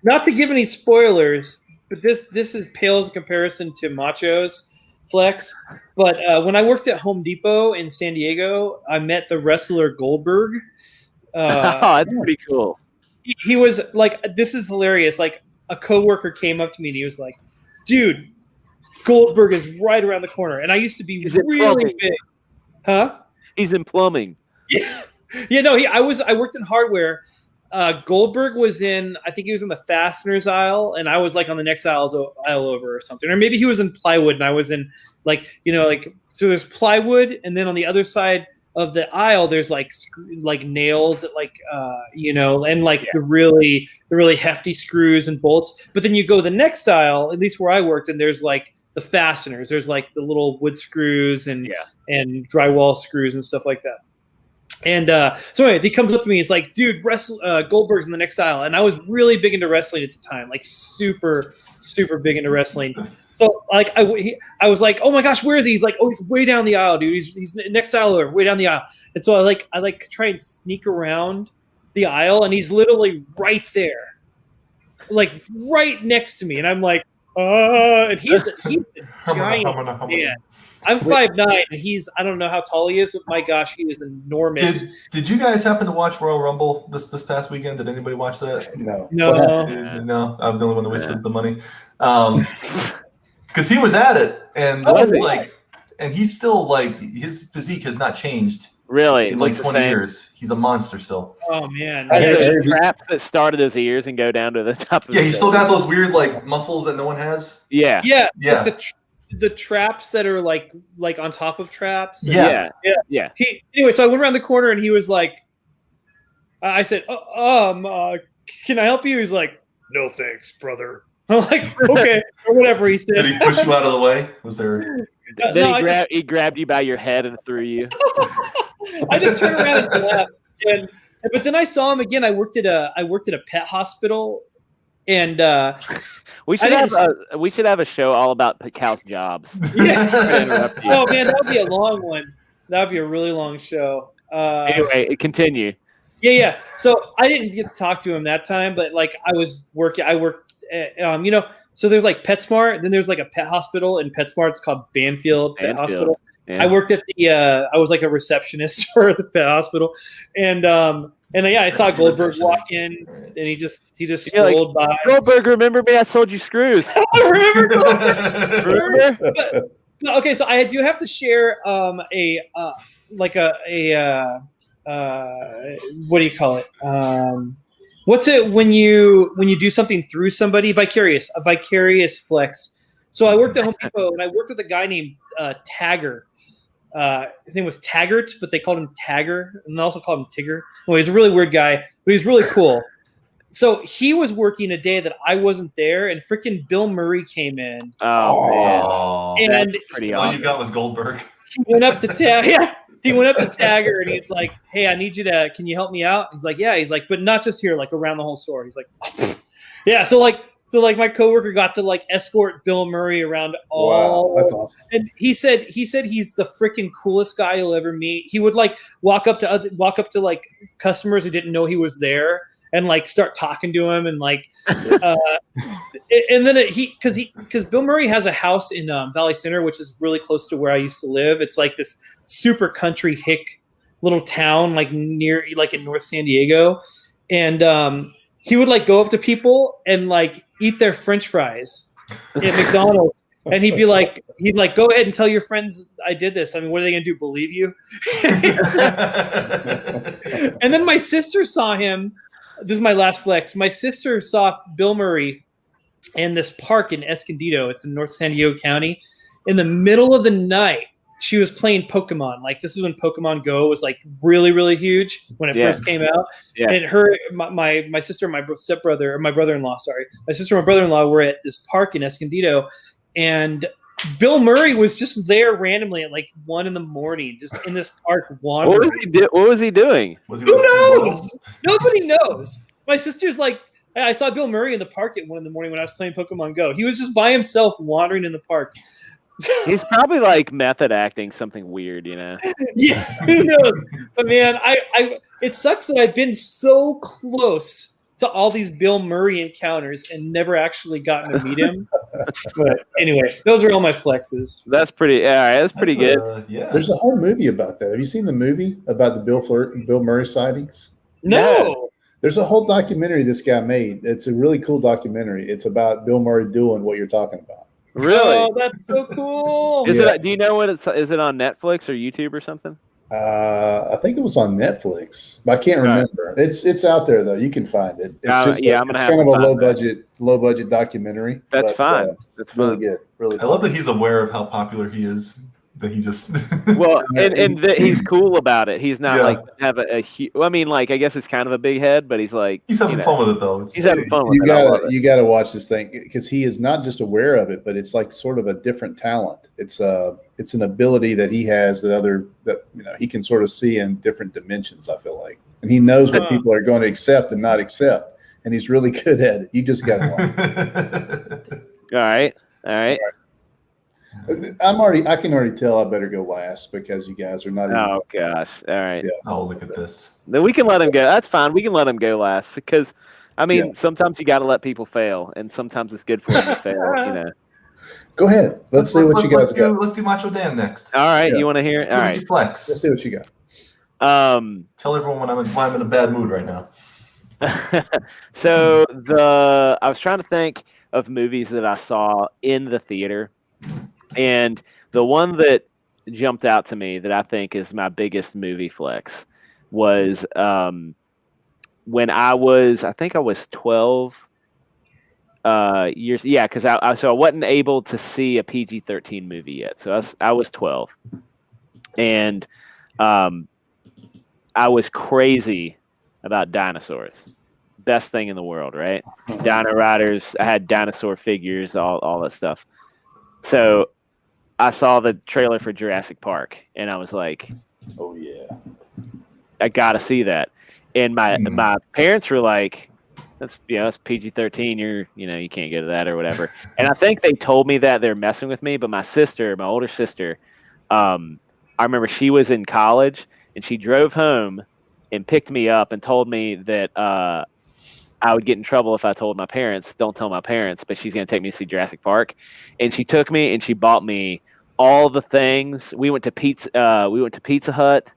Not to give any spoilers, but this is pales in comparison to Macho's flex. But when I worked at Home Depot in San Diego, I met the wrestler Goldberg. Oh, that's pretty cool. He was like, this is hilarious. Like a coworker came up to me and he was like, "Dude, Goldberg is right around the corner." And I used to be really big, huh? He's in plumbing. Yeah, no. I worked in hardware. Goldberg was in, I think he was in the fasteners aisle, and I was like on the next aisle over or something, or maybe he was in plywood, and I was in like so there's plywood, and then on the other side of the aisle there's like nails that and like the really hefty screws and bolts. But then you go the next aisle, at least where I worked, and there's like the fasteners. There's like the little wood screws and drywall screws and stuff like that. And so anyway, he comes up to me. He's like, "Dude, Goldberg's in the next aisle." And I was really big into wrestling at the time, like super, super big into wrestling. So like I was like, "Oh my gosh, where is he?" He's like, "Oh, he's way down the aisle, dude. He's next aisle over, way down the aisle." And so I try and sneak around the aisle, and he's literally right there, like right next to me. And I'm like, and he's a giant man. I'm 5'9", and I don't know how tall he is, but my gosh, he is enormous. Did you guys happen to watch Royal Rumble this past weekend? Did anybody watch that? No. No, I'm the only one that wasted the money. Because he was at it, and and he's still like, his physique has not changed. Really? In like 20 years. He's a monster still. Oh man. The traps that started his ears and go down to the top of his he's still got those weird like muscles that no one has. Yeah. Like the traps that are like on top of traps. Yeah. Anyway, so I went around the corner and he was like, I said, "Can I help you?" He's like, "No thanks, brother." I'm like, "Okay," or whatever he said. Did he push you out of the way? Was there? Then he grabbed you by your head and threw you. I just turned around and left. But then I saw him again. I worked at a pet hospital, and we should have a show all about Cal's jobs. Yeah. Oh man, that would be a long one. That would be a really long show. Anyway, continue. Yeah. So I didn't get to talk to him that time, but like I worked so there's like PetSmart, then there's like a pet hospital in PetSmart. It's called Banfield Pet Hospital. Yeah. I worked at I was like a receptionist for the pet hospital, and I saw Goldberg walk in, and he just strolled by. Goldberg, remember me? I sold you screws. Remember? But, okay, so I do have to share what do you call it? What's it when you do something through somebody? A vicarious flex. So I worked at Home Depot, and I worked with a guy named Tagger. His name was Taggart, but they called him Tagger, and they also called him Tigger. Anyway, he's a really weird guy, but he's really cool. So he was working a day that I wasn't there, and freaking Bill Murray came in. Oh man! And that's pretty all awesome. you got was Goldberg. He went up to He went up to Tagger and he's like, "Hey, I need you to. Can you help me out?" He's like, "Yeah." He's like, "But not just here, like around the whole store." He's like, oh. "Yeah." So my coworker got to like escort Bill Murray around all. Wow, that's awesome. And he said he's the freaking coolest guy you'll ever meet. He would like walk up to like customers who didn't know he was there and like start talking to him and like, and then because Bill Murray has a house in Valley Center, which is really close to where I used to live. It's like this super country hick little town like near like in North San Diego, and he would like go up to people and like eat their French fries at McDonald's, and he'd go ahead and tell your friends I did this. I mean, what are they gonna do? Believe you? And then my sister saw him. This is my last flex. My sister saw Bill Murray in this park in Escondido. It's in North San Diego County. In the middle of the night, she was playing Pokemon. Like this is when Pokemon Go was like really, really huge when it first came out. Yeah. And my sister, and my stepbrother, or my brother-in-law, sorry, my sister and my brother-in-law were at this park in Escondido, and Bill Murray was just there randomly at like 1 a.m, just in this park wandering. What was he doing? Was he Who knows? Nobody knows. My sister's like, I saw Bill Murray in the park at 1 a.m. when I was playing Pokemon Go. He was just by himself wandering in the park. He's probably like method acting something weird, you know? Yeah, who knows? But man, it sucks that I've been so close to all these Bill Murray encounters and never actually gotten to meet him. But anyway, those are all my flexes. That's pretty. All right, that's pretty good. Yeah. There's a whole movie about that. Have you seen the movie about the Bill Murray sightings? No. There's a whole documentary this guy made. It's a really cool documentary. It's about Bill Murray doing what you're talking about. Really? Oh, that's so cool. Is it? Do you know what it's? Is it on Netflix or YouTube or something? I think it was on Netflix, but I can't remember. It's out there though. You can find it. It's I'm gonna it's have kind to of a find low budget documentary. That's fine. That's really fine. good. Really. I love that he's aware of how popular he is. That he just Well, and that he's cool about it. He's not like have a huge. I mean, like I guess it's kind of a big head, but he's like he's having fun with it though. He's having fun with it. You gotta watch this thing because he is not just aware of it, but it's like sort of a different talent. It's an ability that he has that he can sort of see in different dimensions. I feel like, and he knows what people are going to accept and not accept, and he's really good at it. You just gotta watch. All right. I can already tell I better go last because you guys are not. Oh gosh! All right. Yeah. Oh, look at this. Then we can let him go. That's fine. We can let him go last because, I mean, sometimes you got to let people fail, and sometimes it's good for them to fail. You know. Go ahead. Let's see what you guys got. Let's do Macho Dan next. All right. You want to hear it? All right. Flex. Let's see what you got. Tell everyone when I'm in a bad mood right now. So I was trying to think of movies that I saw in the theater. And the one that jumped out to me that I think is my biggest movie flex was when I think I was 12 years. Yeah, because I wasn't able to see a PG-13 movie yet. So I was 12. And I was crazy about dinosaurs. Best thing in the world, right? Dino Riders. I had dinosaur figures, all that stuff. So I saw the trailer for Jurassic Park, and I was like, "Oh yeah, I gotta see that." And my parents were like, "That's it's PG-13. You can't go to that or whatever." And I think they told me that they're messing with me. But my older sister, I remember she was in college, and she drove home and picked me up and told me that I would get in trouble if I told my parents. Don't tell my parents, but she's going to take me to see Jurassic Park. And she took me and she bought me all the things. We went to Pizza Hut,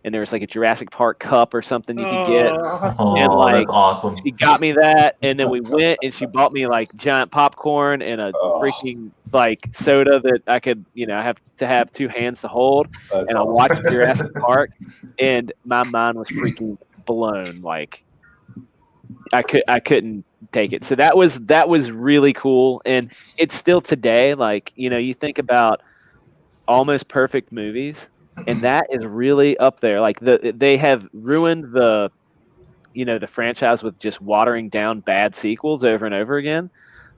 and there was like a Jurassic Park cup or something you could get. And like, that's awesome. She got me that, and then we went and she bought me like giant popcorn and a freaking like soda that I could, have to have two hands to hold. That's and awesome. I watched Jurassic Park, and my mind was freaking blown. Like, I couldn't take it. So that was really cool, and it's still today. Like, you think about almost perfect movies, and that is really up there. Like they have ruined the franchise with just watering down bad sequels over and over again.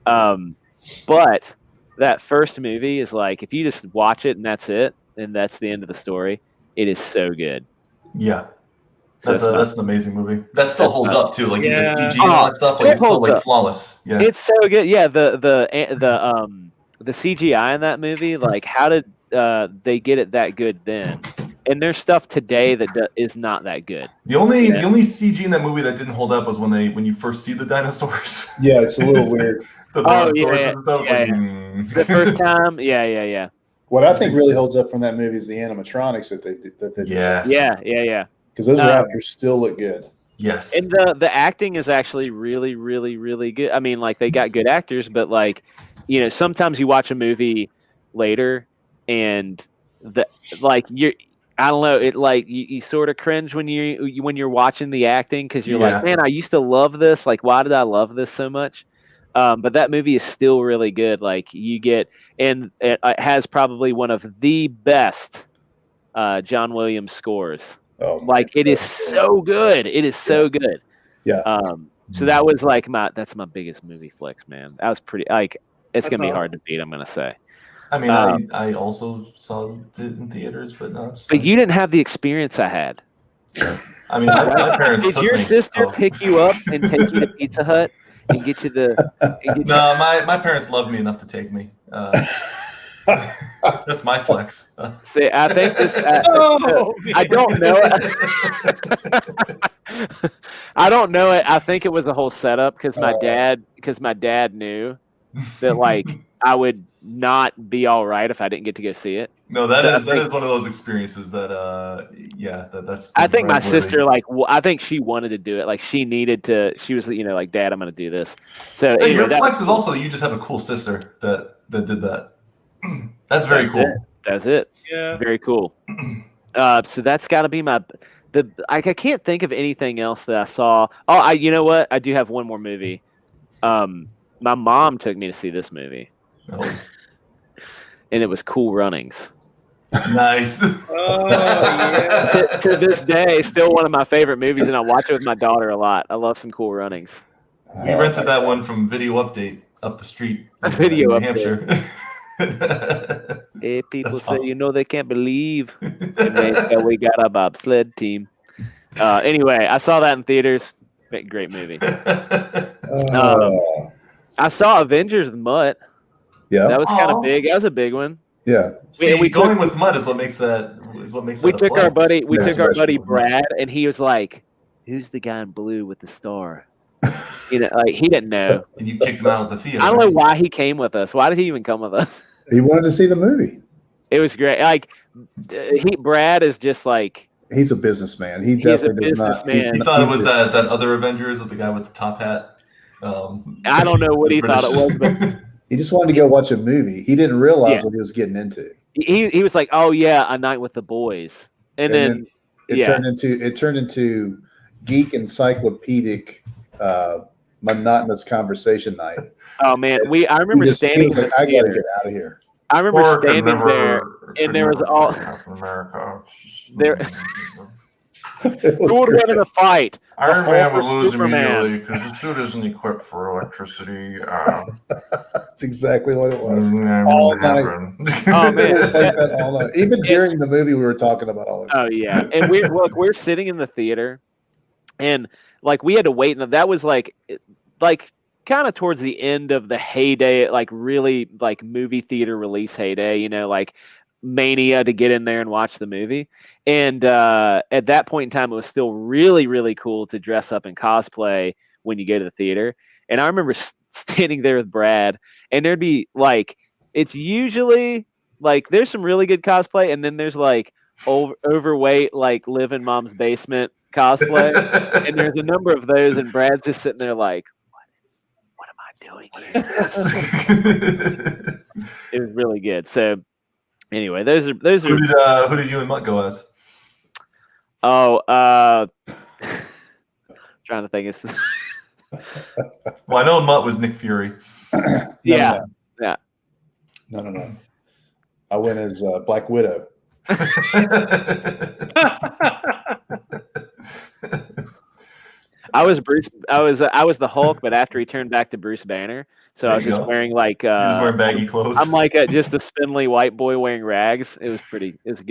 But that first movie is like, if you just watch it and that's it, and that's the end of the story, it is so good. Yeah. So that's an amazing movie. That still holds up too. Like Yeah. the PG and all that stuff, like it's still like flawless. Yeah. It's so good. Yeah, the CGI in that movie, like how did they get it that good then? And there's stuff today that is not that good. The only CG in that movie that didn't hold up was when you first see the dinosaurs. Yeah, it's a little weird. The first time, yeah. What I think really holds up from that movie is the animatronics that they did. Yeah. Because those raptors still look good. Yes. And the acting is actually really, really, really good. I mean, like, they got good actors, but like, sometimes you watch a movie later and I don't know, it like you sort of cringe when you're watching the acting because you're like, man, I used to love this. Like, why did I love this so much? But that movie is still really good. Like you get, and it has probably one of the best John Williams scores. Oh, like it is so good. It is so good. Yeah. So that was like that's my biggest movie flex, man. That was pretty like it's That's gonna be awesome. hard to beat. I'm gonna say. I mean, I also saw it in theaters, but no, it's fine. But you didn't have the experience I had. I mean, my parents Did took your me, sister so. pick you up and take you to Pizza Hut and get you the? No, my parents loved me enough to take me. That's my flex. See, I think this. I don't know it. I don't know it. I think it was a whole setup because my dad knew that like I would not be all right if I didn't get to go see it. No, that is one of those experiences that that's. I think my sister I think she wanted to do it. Like she needed to. She was like, Dad, I'm going to do this. So hey, your flex is also you just have a cool sister that did that. That's very cool. That's it. Yeah. Very cool. So that's got to be I can't think of anything else that I saw. Oh, you know what? I do have one more movie. My mom took me to see this movie. Oh. And it was Cool Runnings. Nice. Oh, yeah. to this day, still one of my favorite movies, and I watch it with my daughter a lot. I love some Cool Runnings. We rented that one from Video Update up the street. Video in New Hampshire. Hey, people That's say, awesome. they can't believe we got a bobsled team. Anyway, I saw that in theaters. Great movie. I saw Avengers with Mutt. Yeah. That was kind of big. That was a big one. Yeah. See, going with Mutt is what makes that. We took our buddy. We took our buddy Mutt. Brad, and he was like, "Who's the guy in blue with the star?" Like he didn't know. And you kicked him out of the theater. I don't know why he came with us. Why did he even come with us? He wanted to see the movie. It was great. Like Brad is just like he's a businessman. He definitely does not. He thought it was that other Avengers with the guy with the top hat. I don't know what he thought it was, but he just wanted to go watch a movie. He didn't realize what he was getting into. He was like, "Oh yeah, A Night with the Boys," and then it turned into geek encyclopedic monotonous conversation night. Oh man, I remember standing. He was like, I gotta get out of here. I remember standing there, and there was all there. Who would win in a fight? Iron Man would lose immediately because the suit isn't equipped for electricity. That's exactly what it was. All night. Oh man, It's like that all night. Even during the movie, we were talking about all this. Oh yeah, and we're sitting in the theater, and like we had to wait, and that was like kind of towards the end of the heyday, like really like movie theater release heyday, like mania to get in there and watch the movie. And at that point in time, it was still really, really cool to dress up in cosplay when you go to the theater. And I remember standing there with Brad, and there'd be like, it's usually like there's some really good cosplay, and then there's like overweight, like live in mom's basement cosplay. And there's a number of those, and Brad's just sitting there like, what am I doing? What is this? It was really good. So anyway, those are who did you and Mutt go as? Trying to think. Well, I know Mutt was Nick Fury. Yeah. No. I went as Black Widow. I was Bruce. I was the Hulk, but after he turned back to Bruce Banner, so I was just wearing like. Just wearing baggy clothes. I'm like just a spindly white boy wearing rags. It was good. It's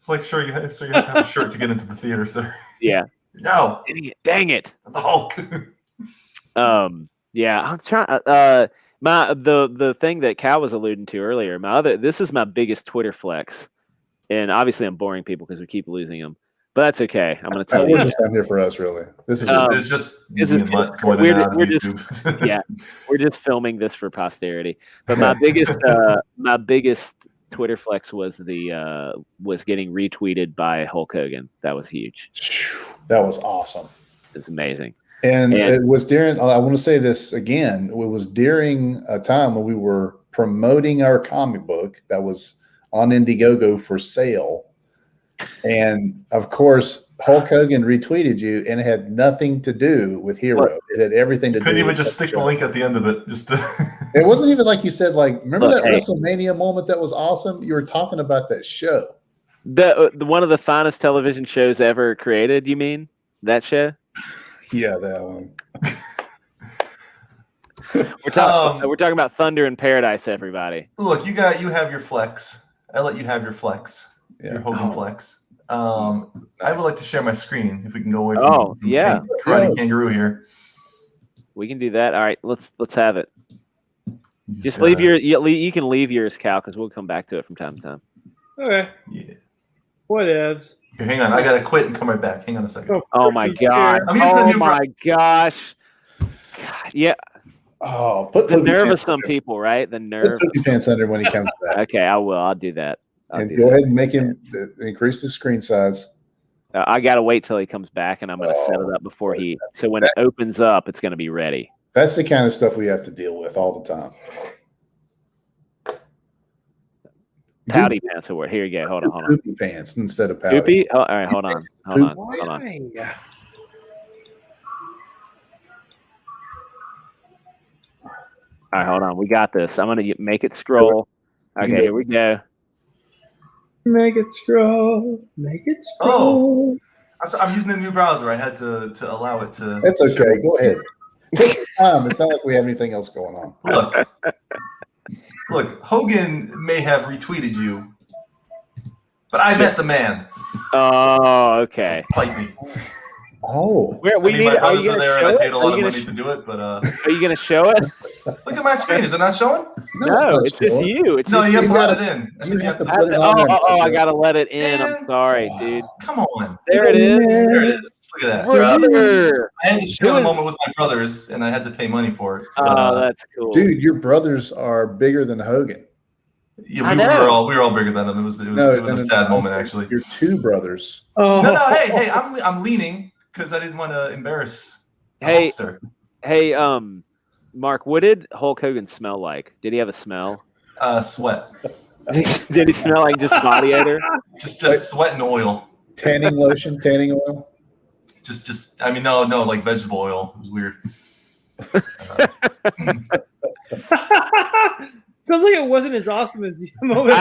like sure you have to have a shirt to get into the theater, sir. Yeah. No. Dang it. The Hulk. Yeah, I'm trying. The thing that Cal was alluding to earlier. This is my biggest Twitter flex, and obviously I'm boring people because we keep losing them. But that's okay. I'm going to tell you. We're just not here for us, really. This is we're just filming this for posterity. But my biggest Twitter flex was was getting retweeted by Hulk Hogan. That was huge. That was awesome. It's amazing. And it was during. I want to say this again. It was during a time when we were promoting our comic book that was on Indiegogo for sale. And of course, Hulk Hogan retweeted you, and it had nothing to do with Hero. It had everything to do. Couldn't even with just stick the link at the end of it. It wasn't even like you said. Like, remember Look, that WrestleMania moment that was awesome? You were talking about that show. The one of the finest television shows ever created. You mean that show? Yeah, that one. We're talking about Thunder in Paradise, everybody. Look, you have your flex. I let you have your flex. Your Hogan flex. I would like to share my screen if we can go away from Karate Kangaroo here. We can do that. All right, let's have it. Just leave you can leave yours, Cal, because we'll come back to it from time to time. Okay. Yeah. Whatevs. Okay, hang on. I gotta quit and come right back. Hang on a second. Oh my god. My gosh. God, yeah. Oh, put the nerve of some people, right? The nerve. Put Poopy Pants under when he comes back. Okay, I will. I'll do that. Go ahead and make him increase the screen size. I got to wait till he comes back, and I'm going to set it up before so when it opens up, it's going to be ready. That's the kind of stuff we have to deal with all the time. Pouty Pants award. Here you go. Hold on. Poopy Pants instead of Pouty. Poopy? Oh, all right, hold on. All right, hold on. We got this. I'm going to make it scroll. Okay, here we go. Make it scroll. Make it scroll. Oh, I'm using a new browser. I had to allow it to. That's okay. Go ahead. Take your time. It's not like we have anything else going on. Look. Hogan may have retweeted you, but I met the man. Oh, okay. Fight me. Oh, my brothers are there, and I paid a lot of money to do it. But are you going to show it? Look at my screen. Is it not showing? No, it's just you. You have to let it in. You have to put it on. I got to let it in. I'm sorry, dude. Come on. There it is. Look at that. Brother. I had to share the moment with my brothers, and I had to pay money for it. Oh, that's cool. Dude, your brothers are bigger than Hogan. Yeah, we were all bigger than them. It was a sad moment, actually. Your two brothers. Oh. No, hey, I'm leaning because I didn't want to embarrass. Hey, Mark, what did Hulk Hogan smell like? Did he have a smell? Sweat. Did he smell like just body odor? Just sweat and oil. Tanning lotion, tanning oil. I mean, no, like vegetable oil. It was weird. Sounds like it wasn't as awesome as the moment.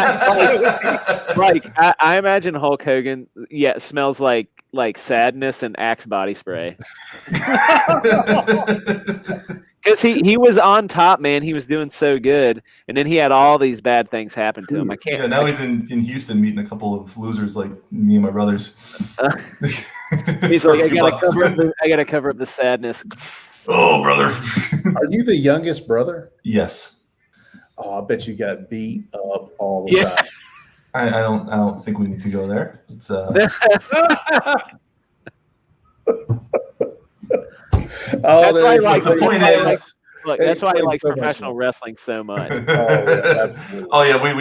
I imagine Hulk Hogan, smells like sadness and Axe body spray. Because he was on top, man. He was doing so good, and then he had all these bad things happen to him. I can't. Yeah, now he's in Houston meeting a couple of losers like me and my brothers. He's like, I gotta cover up the sadness. Oh, brother. Are you the youngest brother? Yes. Oh, I bet you got beat up all the time. I don't think we need to go there. It's that's why he likes. The point is, that's why he likes professional wrestling so much. We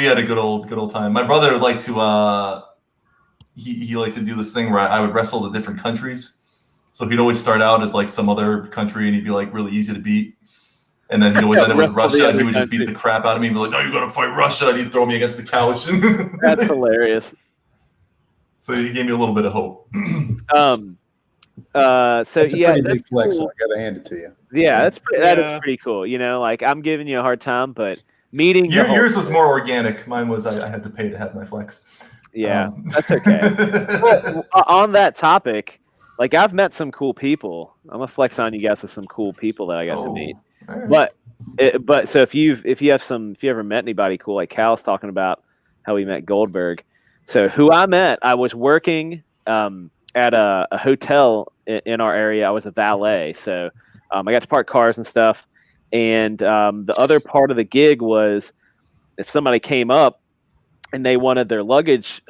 had a good old time. My brother would like to. He liked to do this thing where I would wrestle to different countries. So he'd always start out as like some other country, and he'd be like really easy to beat. And then he'd always end up with Russia, and he would just beat the crap out of me. He'd be like, "No, you got to fight Russia," and he'd throw me against the couch. That's hilarious. So he gave me a little bit of hope. That's a pretty big flex. Cool. I got to hand it to you. Yeah, that is pretty cool. You know, like I'm giving you a hard time, but meeting yours was more organic. Mine was I had to pay to have my flex. Yeah, that's okay. Well, on that topic, like I've met some cool people. I'm gonna flex on you guys with some cool people that I got to meet. Right. But so if you ever met anybody cool, like Cal's talking about how we met Goldberg. So who I met, I was working at a hotel in our area. I was a valet, so I got to park cars and stuff. And the other part of the gig was if somebody came up and they wanted their luggage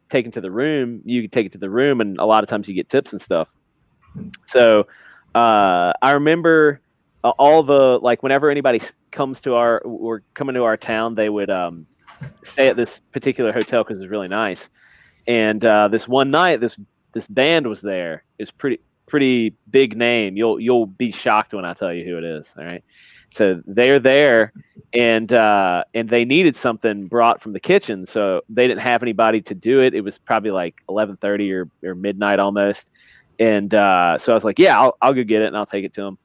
taken to the room, you could take it to the room, and a lot of times you get tips and stuff. So I remember whenever anybody comes to or coming to our town, they would stay at this particular hotel because it's really nice. And this one night, this band was there. It's pretty big name. You'll be shocked when I tell you who it is. All right. So they're there, and they needed something brought from the kitchen, so they didn't have anybody to do it. It was probably like 11:30 or midnight almost, and so I was like, yeah, I'll go get it and I'll take it to them.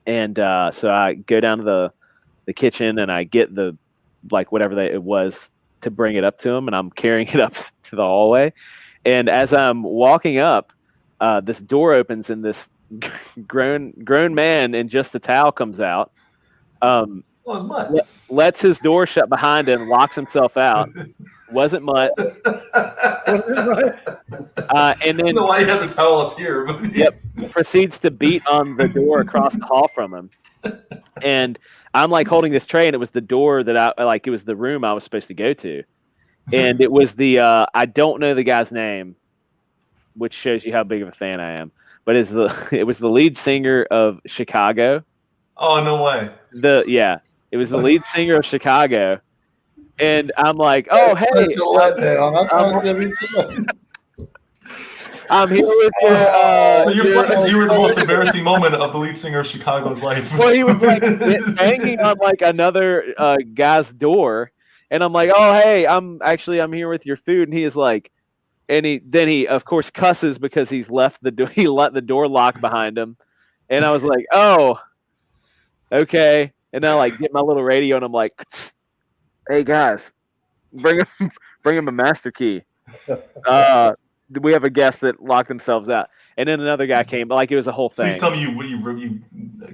And so I go down to the kitchen and I get the whatever it was to bring it up to him, and I'm carrying it up to the hallway. And as I'm walking up, this door opens and this grown man in just a towel comes out. Lets his door shut behind him, locks himself out. Wasn't Mutt. And then why you have the towel up here. But yep, proceeds to beat on the door across the hall from him. And I'm like holding this tray, and it was the door that it was the room I was supposed to go to. And it was the I don't know the guy's name, which shows you how big of a fan I am. But it was the lead singer of Chicago. Oh, no way. It was the lead singer of Chicago. And I'm like, oh, That's hey. such a letdown. I'm here with so you were the most embarrassing moment of the lead singer of Chicago's life. Well, he was like banging on like another guy's door. And I'm like, oh, hey, I'm here with your food. And he is like, and he of course cusses because he let the door lock behind him. And I was like, oh, okay. And I like get my little radio and I'm like, hey guys, bring him a master key. We have a guest that locked themselves out. And then another guy came, like it was a whole thing. Please tell me you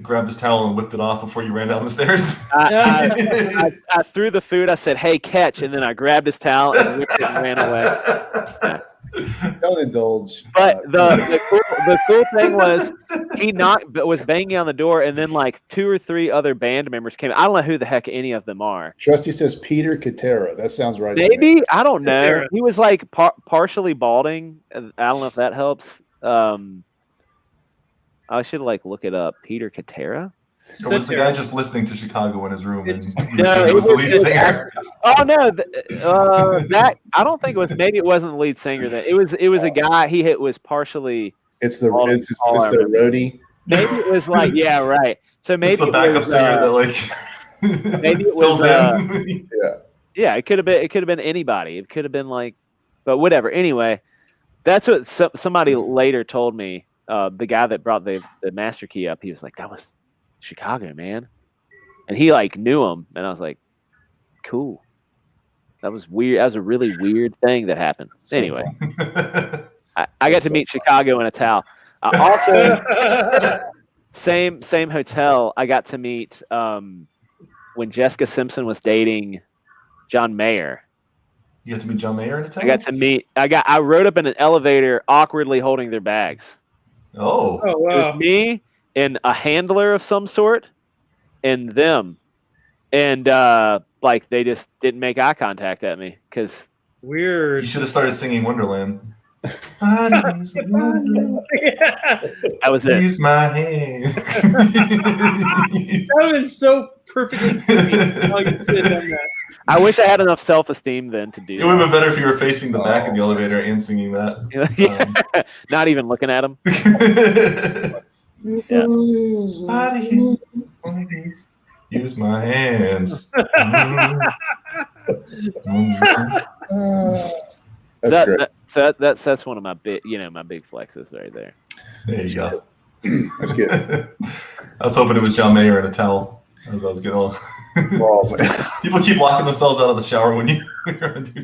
grabbed this towel and whipped it off before you ran down the stairs. I threw the food. I said, hey, catch. And then I grabbed his towel and whipped it and ran away. Yeah. Don't indulge. But the cool thing was he was banging on the door, and then like 2 or 3 other band members came. I don't know who the heck any of them are. Trusty says Peter Katera. That sounds right. Maybe. I don't know. Katera. He was like partially balding. I don't know if that helps. I should look it up. Peter Katera? Or was the guy just listening to Chicago in his room and it was the lead singer? That I don't think it was. Maybe it wasn't the lead singer. That it was a guy. He was partially. It's the roadie. Maybe it was yeah, right. So maybe it's the backup singer that maybe it was yeah. It could have been anybody. It could have been but whatever. Anyway, that's what somebody later told me. The guy that brought the master key up, he was like, that was Chicago, man. And he knew him. And I was like, cool. That was weird. That was a really weird thing that happened. So anyway, I got to meet Chicago in a towel. Also, same hotel, I got to meet when Jessica Simpson was dating John Mayer. You got to meet John Mayer in a towel? I rode up in an elevator awkwardly holding their bags. Oh wow. It was me and a handler of some sort and them. And they just didn't make eye contact at me because weird. You should have started singing Wonderland. That was it. Use my hand. That was so perfectly how you could have done that. I wish I had enough self-esteem then to do it. It would have been better if you were facing the back of the elevator and singing that. Not even looking at him. Use my hands. That's one of my big, my big flexes right there. There you go. That's good. I was hoping it was John Mayer in a towel as I was getting on. People keep locking themselves out of the shower when you're on duty.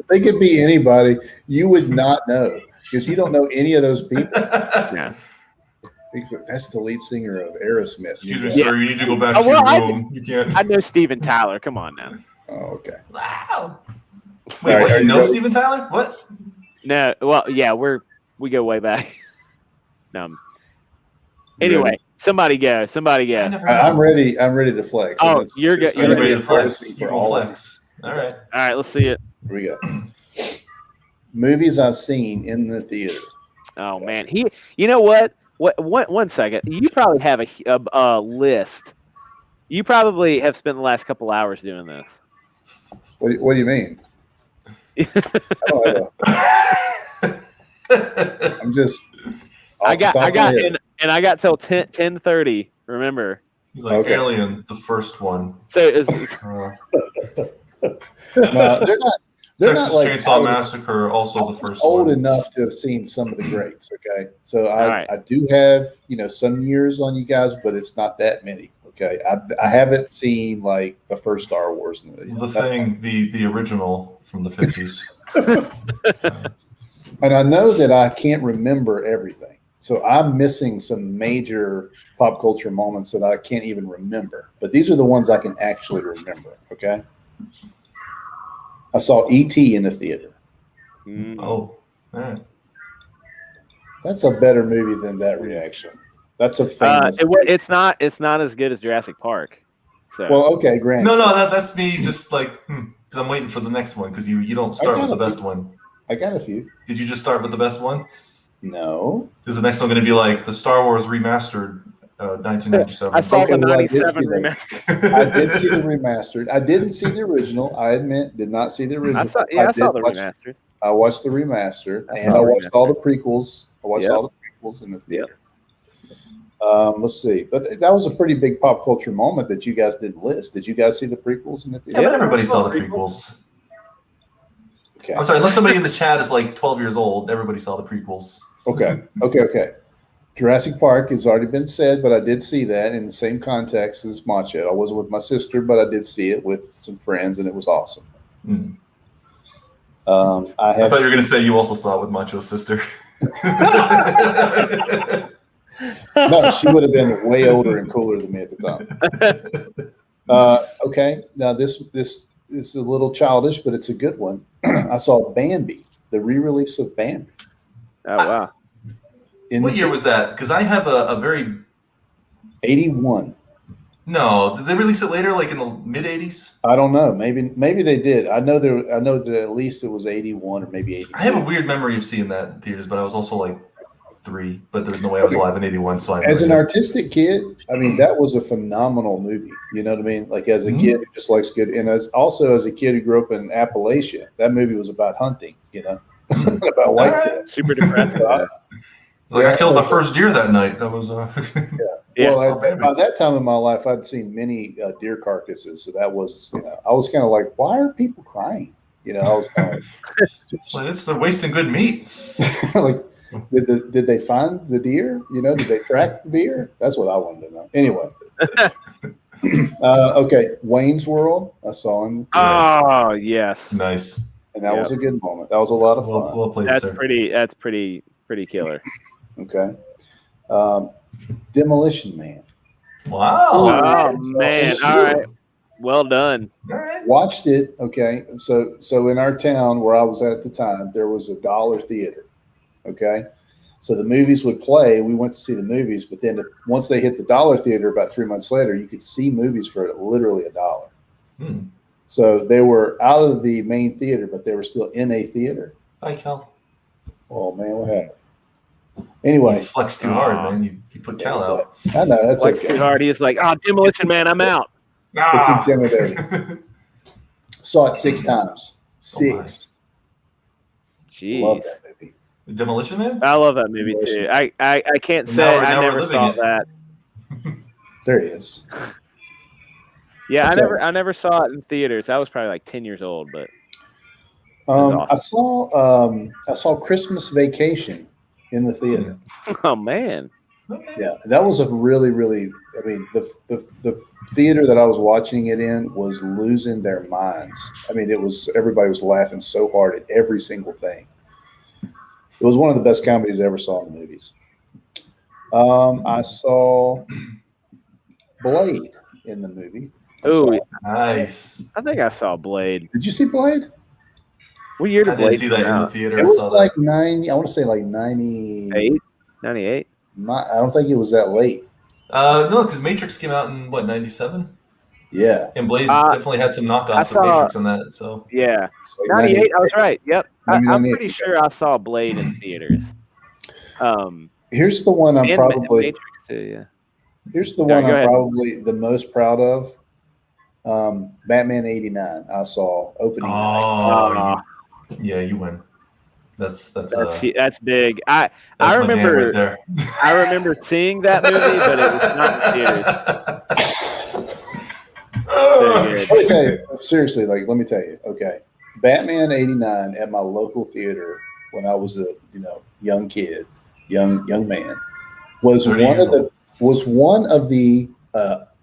They could be anybody. You would not know because you don't know any of those people. Yeah. That's the lead singer of Aerosmith. Excuse me, sir. You need to go back to your room. You can't. I know Steven Tyler. Come on now. Oh, okay. Wow. Wait, what? You know Steven Tyler? What? No. Well, yeah, we go way back. Anyway, somebody go. I'm ready. I'm ready to flex. Oh, you're ready to flex. Flex. All right. All right. Let's see it. Here we go. Movies I've seen in the theater. Oh man, You know what? One second. You probably have a list. You probably have spent the last couple hours doing this. What do you mean? I'm just. I got and I got till 10:30. Remember? He's like Alien, the first one. So it's No, they're not. They're Texas not like Chainsaw Massacre, also the first old one. enough to have seen some of the greats. Okay, so right. I do have some years on you guys, but it's not that many. Okay, I haven't seen like the first Star Wars. The Thing, the original from the 50s. And I know that I can't remember everything, so I'm missing some major pop culture moments that I can't even remember. But these are the ones I can actually remember. Okay. I saw E.T. in the theater. Oh, all right. That's a better movie than that reaction. That's a famous. It's not as good as Jurassic Park. So. Well, okay, Grant. No, that's me. Just like because I'm waiting for the next one because you don't start with the best one. I got a few. Did you just start with the best one? No. Is the next one going to be like the Star Wars remastered 1997? I saw the 97 remastered. I did see the remastered. I didn't see the original. I admit, did not see the original. I saw the remastered. I watched the remastered, and I watched all the prequels. I watched all the prequels in the theater. Let's see. But that was a pretty big pop culture moment that you guys didn't list. Did you guys see the prequels in the theater? Yeah, but everybody saw the prequels. Okay. I'm sorry, unless somebody in the chat is like 12 years old, everybody saw the prequels. Okay. Jurassic Park has already been said, but I did see that in the same context as Macho. I wasn't with my sister, but I did see it with some friends, and it was awesome. Mm. I thought you were going to say you also saw it with Macho's sister. No, she would have been way older and cooler than me at the time. Okay, now this is a little childish, but it's a good one. I saw Bambi, the re-release of Bambi. Oh wow! What year was that? Because I have a very 81. No, did they release it later, like in the mid 80s? I don't know. Maybe they did. I know that at least it was 81 or maybe 82. I have a weird memory of seeing that in theaters, but I was also like 3. But there's no way I was alive in 81. So as an artistic kid, I mean, that was a phenomenal movie. You know what I mean? Like as a kid who just likes good, and as a kid who grew up in Appalachia, that movie was about hunting. You know, about whitetail. Super depressing. I killed my first deer that night. That was Yeah. Well, by that time in my life, I'd seen many deer carcasses, so that was, I was kind of like, why are people crying? I was kind of like, they're wasting good meat. like, did they find the deer? Did they track the deer? That's what I wanted to know. Anyway, okay, Wayne's World. I saw him. Oh yes, nice. And that was a good moment. That was a lot of fun. Well played, that's sir. pretty killer. Okay. Demolition Man. Wow. Oh man. All right. Well done. All right. Watched it. Okay. So in our town where I was at the time, there was a dollar theater. Okay. So the movies would play. We went to see the movies, but then once they hit the dollar theater about 3 months later, you could see movies for literally $1. Hmm. So they were out of the main theater, but they were still in a theater. Hi, Cal. Oh man, what happened? Anyway, you flex too hard, man. You put Cal out. I know that's Flex okay. too hard. He's like, Demolition Man, I'm out. It's intimidating. Saw it 6 times. 6. Jeez. Love that movie. Demolition Man? I love that movie too. I can't say I never saw that. There he is. Yeah, Okay. I never saw it in theaters. I was probably like 10 years old, but awesome. I saw Christmas Vacation in the theater. oh man. Yeah, that was a really, really. I mean, the theater that I was watching it in was losing their minds. I mean, everybody was laughing so hard at every single thing. It was one of the best comedies I ever saw in the movies. I saw Blade in the movie. Oh, nice. I think I saw Blade. Did you see Blade? What year did I didn't Blade see that come in the out? theater. It I was saw like that. 90. I want to say like 90. 98? I don't think it was that late. No, because Matrix came out in what, 97? Yeah. And Blade definitely had some knockoffs of Matrix in that. So Yeah. Like 98, I was right. Yep. I'm 98. pretty sure I saw Blade in theaters. Here's the one I'm and probably. Matrix too, yeah. Here's the Yeah, one go I'm ahead. probably the most proud of. Batman '89. I saw opening night. Oh, yeah, you win. That's big. I my man remember right there. I remember seeing that movie, but it was not in theaters. So good. Let me tell you, seriously, let me tell you, okay. Batman '89 at my local theater when I was a young kid, young man, was one of the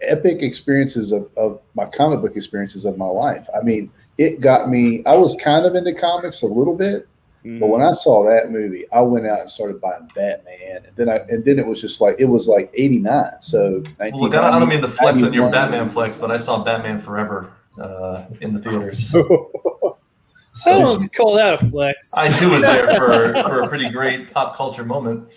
epic experiences of my comic book experiences of my life. I mean, it got me. I was kind of into comics a little bit, but when I saw that movie, I went out and started buying Batman, and then it was just like it was like '89. So look, I don't mean to flex on your Batman flex, but I saw Batman Forever in the theaters. I don't call that a flex. I too was there for a pretty great pop culture moment.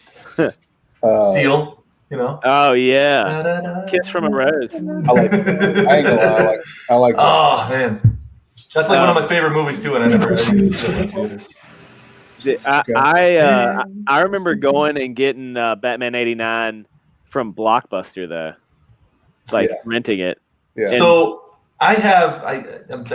Seal, Oh yeah, Kiss from a Rose. I like. I ain't gonna lie. I like. Oh man, that's like one of my favorite movies too, and I never had to see it in theaters. I remember going and getting Batman '89 from Blockbuster though, renting it. Yeah. So I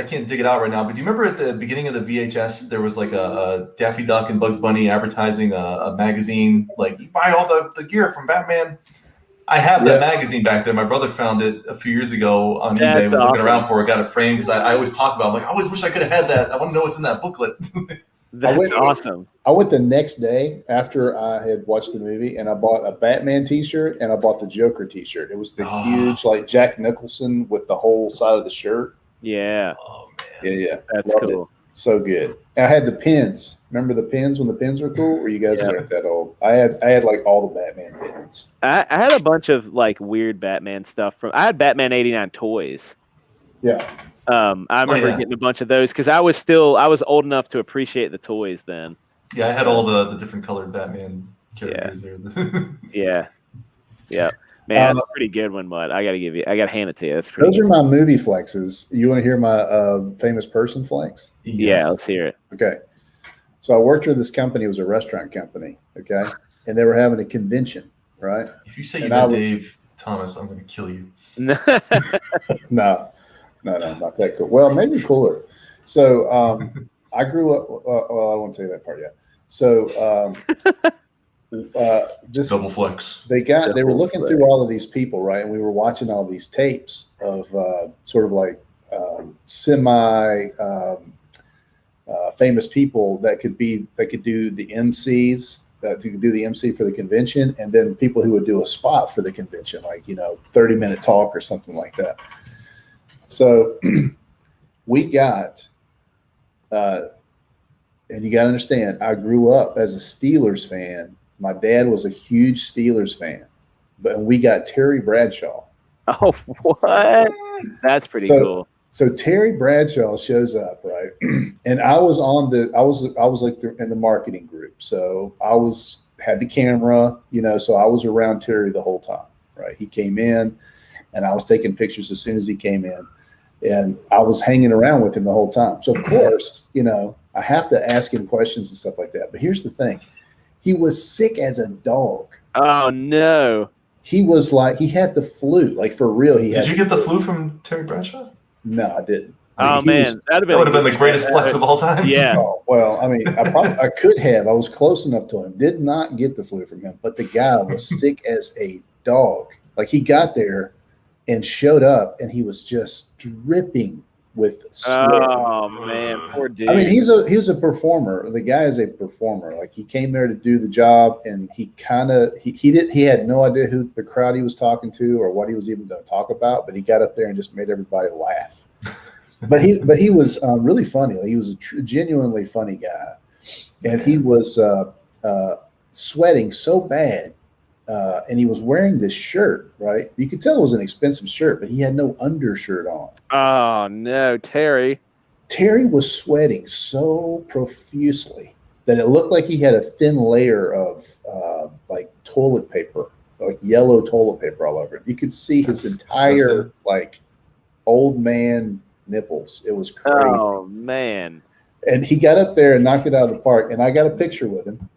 can't dig it out right now, but do you remember at the beginning of the VHS there was like a Daffy Duck and Bugs Bunny advertising a magazine, like you buy all the gear from Batman. I have that magazine back there. My brother found it a few years ago on eBay. Was looking around for it, got it framed because I always talk about it. I'm like, I always wish I could have had that. I want to know what's in that booklet. That's awesome. I went the next day after I had watched the movie, and I bought a Batman T-shirt and I bought the Joker T-shirt. It was the huge, like Jack Nicholson with the whole side of the shirt. Yeah. Oh man. Yeah. That's Loved cool. It. So good. And I had the pins. Remember the pins when the pins were cool? Or you guys aren't that old? I had like all the Batman pins. I had a bunch of like weird Batman stuff I had Batman '89 toys. Yeah. I remember getting a bunch of those because I was old enough to appreciate the toys then. Yeah, I had all the different colored Batman characters there. Yeah. Man, that's a pretty good one, bud. I gotta hand it to you. That's pretty Those are my movie flexes. You want to hear my famous person flex? Yes. Yeah, let's hear it. Okay. So I worked for this company. It was a restaurant company. Okay. And they were having a convention, right? If you say you met Dave Thomas, I'm going to kill you. No, not that cool. Well, maybe cooler. So I grew up. Well, I won't tell you that part yet. So this double flex. They were looking through all of these people, right? And we were watching all these tapes of sort of like semi famous people that could do the MCs. That could do the MC for the convention, and then people who would do a spot for the convention, like 30-minute talk or something like that. So we got, and you got to understand, I grew up as a Steelers fan. My dad was a huge Steelers fan, but we got Terry Bradshaw. Oh, what? That's pretty cool. So Terry Bradshaw shows up, right? And I was like in the marketing group. So I had the camera, so I was around Terry the whole time, right? He came in and I was taking pictures as soon as he came in, and I was hanging around with him the whole time. So of course, I have to ask him questions and stuff like that. But here's the thing. He was sick as a dog. Oh no. He was like, he had the flu, like for real. Did you get the flu from Terry Bradshaw? No, I didn't. That would have been the greatest flex of all time. Yeah. Oh, well, I mean, I could have. I was close enough to him. Did not get the flu from him, but the guy was sick as a dog. Like he got there and showed up, and he was just dripping with sweat. Oh man, poor dude. I mean, he's a performer. The guy is a performer. Like he came there to do the job, and he had no idea who the crowd he was talking to or what he was even going to talk about. But he got up there and just made everybody laugh. But he was really funny. He was a genuinely funny guy, and he was sweating so bad, and he was wearing this shirt. Right, you could tell it was an expensive shirt, but he had no undershirt on. Oh no, Terry! Terry was sweating so profusely that it looked like he had a thin layer of like toilet paper, like yellow toilet paper all over him. You could see his entire like old man nipples. It was crazy. Oh man. And he got up there and knocked it out of the park, and I got a picture with him.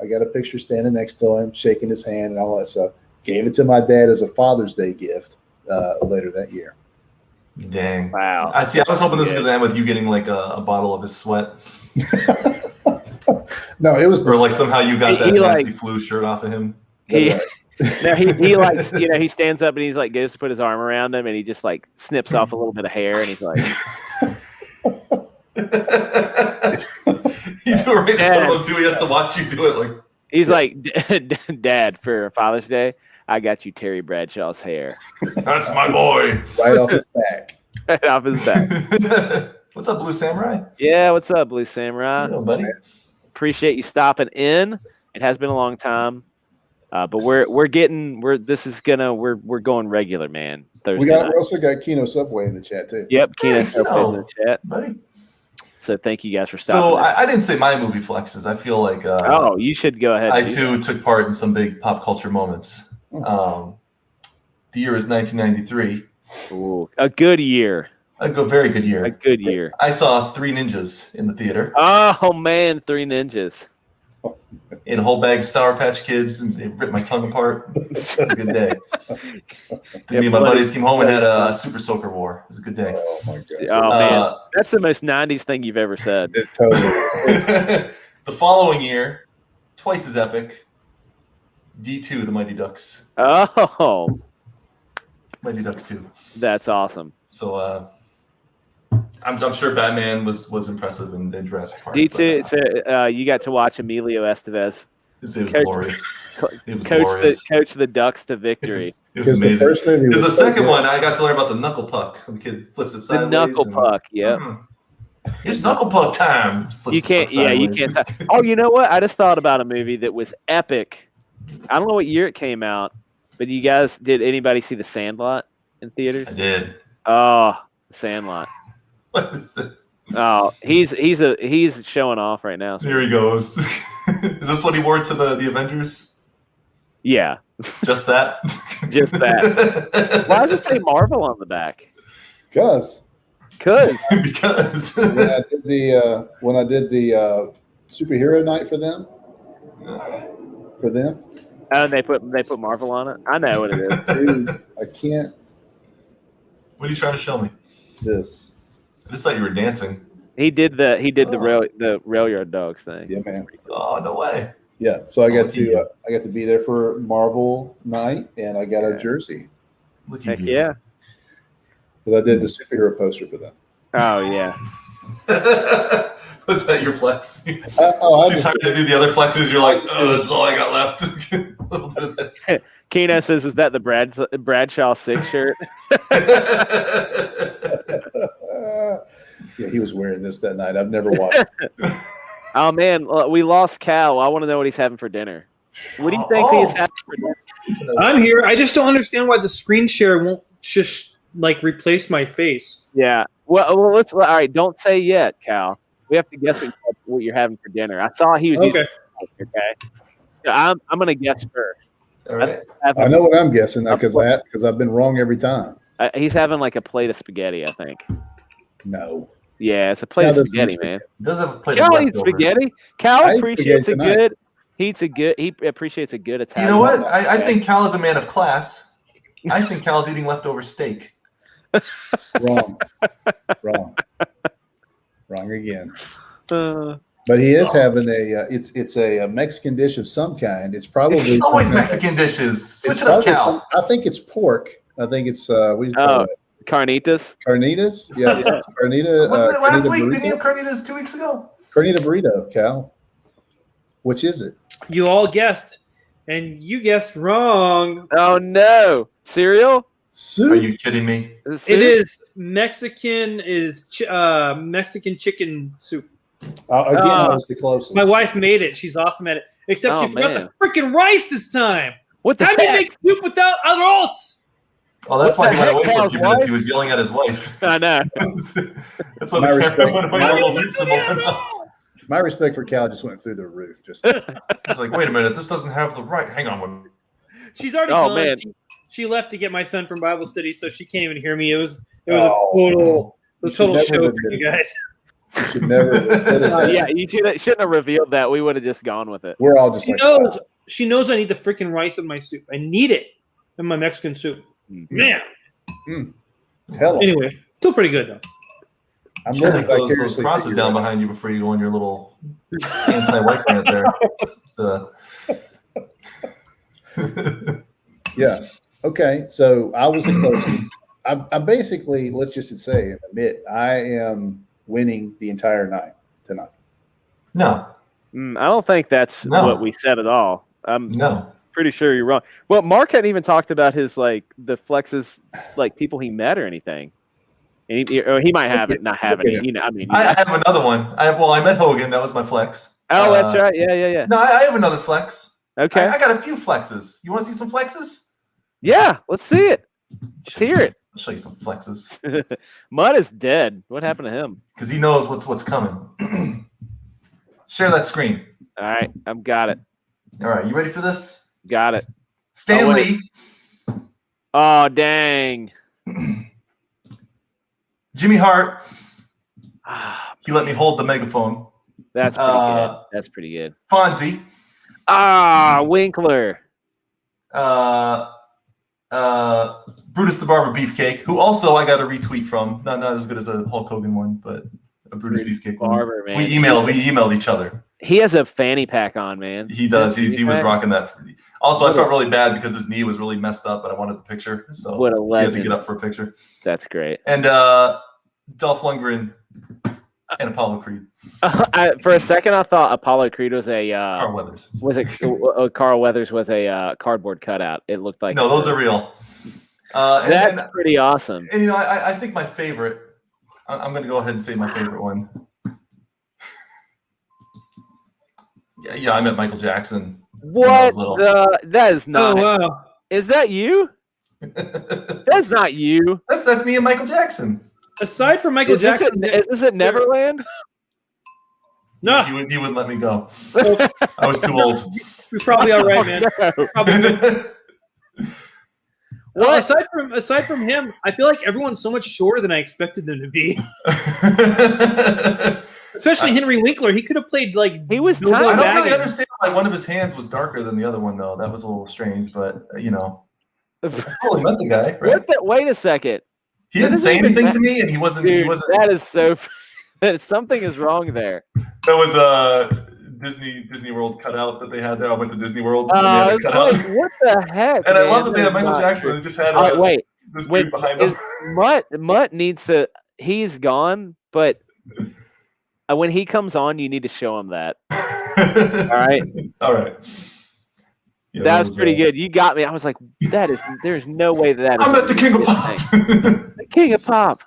I got a picture standing next to him, shaking his hand and all that stuff. Gave it to my dad as a Father's Day gift later that year. Dang. Wow. I was hoping this was going to end with you getting like a bottle of his sweat. No, it was Or like somehow you got that He, nasty flu shirt off of him. He likes, he stands up and he's like goes to put his arm around him and he just like snips off a little bit of hair and he's like he's doing right in front of him too. He has to watch you do it. Like he's like, Dad, for Father's Day, I got you Terry Bradshaw's hair. That's my boy. right off his back. Right off his back. What's up, Blue Samurai? Yeah, what's up, Blue Samurai? Hello, buddy. Appreciate you stopping in. It has been a long time. But we're going regular, man. We also got Kino Subway in the chat too. Yep, Kino Subway in the chat, buddy. So thank you guys for stopping. So I didn't say my movie flexes. I feel like you should go ahead. I too took part in some big pop culture moments. The year is 1993. Ooh, a good year. Very good year. A good year. I saw Three Ninjas in the theater. Oh man, Three Ninjas. In a whole bag of Sour Patch Kids, and they ripped my tongue apart. It was a good day. Me and my buddies came home and had a Super Soaker War. It was a good day. Oh my god! Oh man, that's the most '90s thing you've ever said. Totally. The following year, twice as epic. D2, the Mighty Ducks. Oh, Mighty Ducks 2. That's awesome. So I'm sure Batman was impressive in Jurassic Park. D2. So you got to watch Emilio Estevez. It was glorious. It was coach the Ducks to victory. It was amazing. The first movie because the was so second good. one, I got to learn about the knuckle puck. When the kid flips it The sideways. knuckle puck. Yeah. It's knuckle puck time. You can't. Yeah, you can't. Oh, you know what? I just thought about a movie that was epic. I don't know what year it came out, but you guys, did anybody see The Sandlot in theaters? I did. Oh, The Sandlot. What is this? Oh, he's showing off right now. Here he goes. Is this what he wore to the Avengers? Yeah, Just that? just that. Why does it say Marvel on the back? Because Because when I did the superhero night for them, and they put Marvel on it. I know what it is. dude, I can't. What are you trying to show me? This. I just thought you were dancing. He did the rail yard dogs thing. Yeah, man. Oh, no way. Yeah, so I got to be there for Marvel night, and I got a jersey Look Heck at you. yeah. because I did the superhero poster for them. Oh yeah. Was that your flex? I Too tired to do the other flexes. You're like, oh, this is all I got left. A little bit of this. Keno says, "Is that the Bradshaw 6 shirt?" Yeah, he was wearing this that night. I've never watched it. Oh man, we lost Cal. I want to know what he's having for dinner. What do you think he's having for dinner? I'm here. I just don't understand why the screen share won't just like replace my face. Yeah. Well, let's. All right. Don't say yet, Cal. We have to guess what you're having for dinner. I saw he was. Okay. Okay. Yeah, I'm gonna guess first. All right. I know what I'm guessing because I've been wrong every time. He's having like a plate of spaghetti, I think. No. Yeah, it's a plate of Cal doesn't spaghetti, eat man. He does have a plate Cal of eats leftovers. spaghetti. Cal I eat appreciates a spaghetti good. He appreciates a good Italian. You know what? I think Cal is a man of class. I think Cal's eating leftover steak. Wrong. Wrong again. Uh, But he is having it's a Mexican dish of some kind. It's probably It's always something- Mexican dishes. Switch It's it up, probably Cal. I think it's pork. I think it's what do you call it? carnitas. Carnitas? Yeah, it's carnita. Wasn't it last carnita week? burrito? Didn't you have carnitas 2 weeks ago? Carnita burrito, Cal. Which is it? You all guessed, and you guessed wrong. Oh no, cereal. Soup. Are you kidding me? Is It soup? is Mexican Mexican chicken soup. Again, I was the closest. My wife made it. She's awesome at it. Except Oh, she forgot man. the freaking rice this time. What the How do you heck? make soup without arroz? Oh, that's What why the he went heck, away for a Cal's few minutes. wife? He was yelling at his wife. I know. That's why My the respect. camera went away a little bit similar. My respect for Cal just went through the roof. Just It's like, wait a minute, this doesn't have the right. Hang on one. She's already Oh, gone. man. She left to get my son from Bible study, so she can't even hear me. It was a Oh. total You should never show have for admitted you guys. you should never. Yeah, you shouldn't have revealed that. We would have just gone with it. We're all just She like, knows. She knows I need the freaking rice in my soup. I need it in my Mexican soup. Man. tell him. Anyway, still pretty good though. I'm You should living take those vicariously crosses through you down right behind you before you go on your little anti-wife rant there. Yeah. Okay. So I was the closest. I basically, let's just say and admit, I am winning the entire night tonight. No. I don't think that's what we said at all. No. Pretty sure you're wrong. Well, Mark hadn't even talked about his the flexes, like people he met or anything. And he might have it, not have any. I have another one. I met Hogan. That was my flex. Oh, that's right. Yeah. No, I have another flex. Okay. I got a few flexes. You want to see some flexes? Yeah, let's see it. Let's hear it. I'll show you some flexes. Mutt is dead. What happened to him? Because he knows what's coming. Share that screen. All right, I've got it. All right, you ready for this? Got it. Stan Lee. Oh, dang. Jimmy Hart. He let me hold the megaphone. That's pretty good. That's pretty good. Fonzie. Winkler. Brutus the Barber Beefcake, who also I got a retweet from. Not as good as a Hulk Hogan one, but a Brutus Beefcake Barber, one. man. We emailed each other. He has a fanny pack on, man. He does. He was rocking that. Also, I felt really bad because his knee was really messed up, but I wanted the picture, so what a legend. He had to get up for a picture. That's great. And Dolph Lundgren and Apollo Creed. For a second, I thought Apollo Creed was a Carl Weathers. Was it Carl Weathers was a cardboard cutout? It looked like no, those are real. That's pretty awesome. And I think my favorite. I'm going to go ahead and say my favorite one. Yeah, I met Michael Jackson. What? That is not. Oh, wow. Is that you? That's not you. That's me and Michael Jackson. Aside from Michael Jackson, is this at Neverland? No, he wouldn't let me go. I was too old. You're probably all right, man. Well, aside from him, I feel like everyone's so much shorter than I expected them to be. Especially Henry Winkler. He could have played like he was. I don't really understand why one of his hands was darker than the other one, though. That was a little strange, but I totally met the guy. Right? Wait a second. He didn't say anything to me, and he wasn't. Dude, he wasn't. That is so. Something is wrong there. That was a Disney World cutout that they had there. I went to Disney World. What the heck? And I love that they had Michael Jackson. They just had this dude behind him. Mutt needs to. He's gone, but when he comes on, you need to show him that. All right. Yeah, that was pretty good. You got me. I was like, there's no way that is. I'm at the King of Pop. The King of Pop.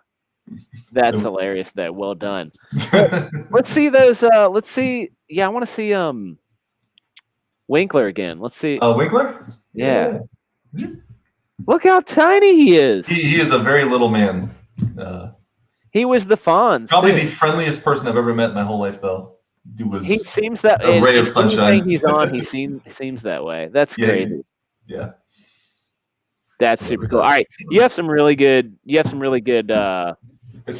That's hilarious. Though. Well done. Let's see those. Let's see. Yeah, I want to see Winkler again. Let's see. Winkler? Yeah. Look how tiny he is. He is a very little man. He was the Fonz. Probably the friendliest person I've ever met in my whole life, though. He seems that a ray of sunshine. He's on. He seems that way. That's crazy. Yeah. That's super cool. All right, you have some really good. It's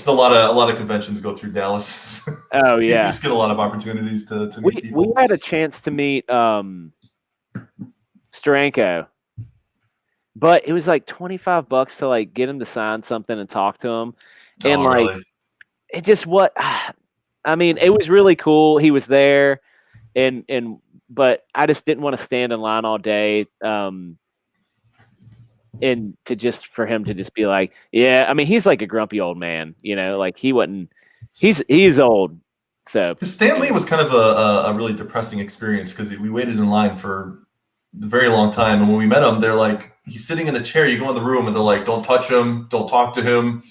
a lot of conventions go through Dallas. Oh yeah, you just get a lot of opportunities to meet people. We had a chance to meet Steranko, but it was like $25 to like get him to sign something and talk to him, and really? It just what. I mean, it was really cool. He was there, but I just didn't want to stand in line all day. And for him to just be like, yeah, I mean, he's like a grumpy old man, like he wasn't. He's old. So Stan Lee was kind of a really depressing experience because we waited in line for a very long time, and when we met him, they're like, he's sitting in a chair. You go in the room, and they're like, don't touch him, don't talk to him.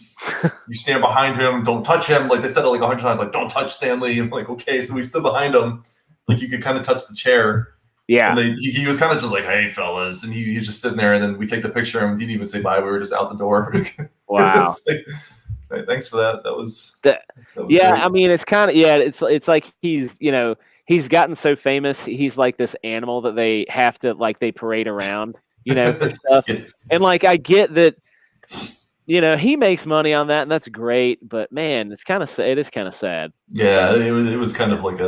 You stand behind him, don't touch him. Like they said it like 100 times, like don't touch Stanley. I'm like, okay, so we stood behind him, like you could kind of touch the chair. Yeah. And he was kind of just like, hey fellas, and he was just sitting there, and then we take the picture, and we didn't even say bye. We were just out the door. Wow. Like, thanks for that. That was yeah. Great. I mean, it's kind of It's like he's he's gotten so famous. He's like this animal that they have to they parade around, for stuff. Yes. And like I get that. He makes money on that, and that's great. But man, it is kind of sad. Yeah, it was kind of like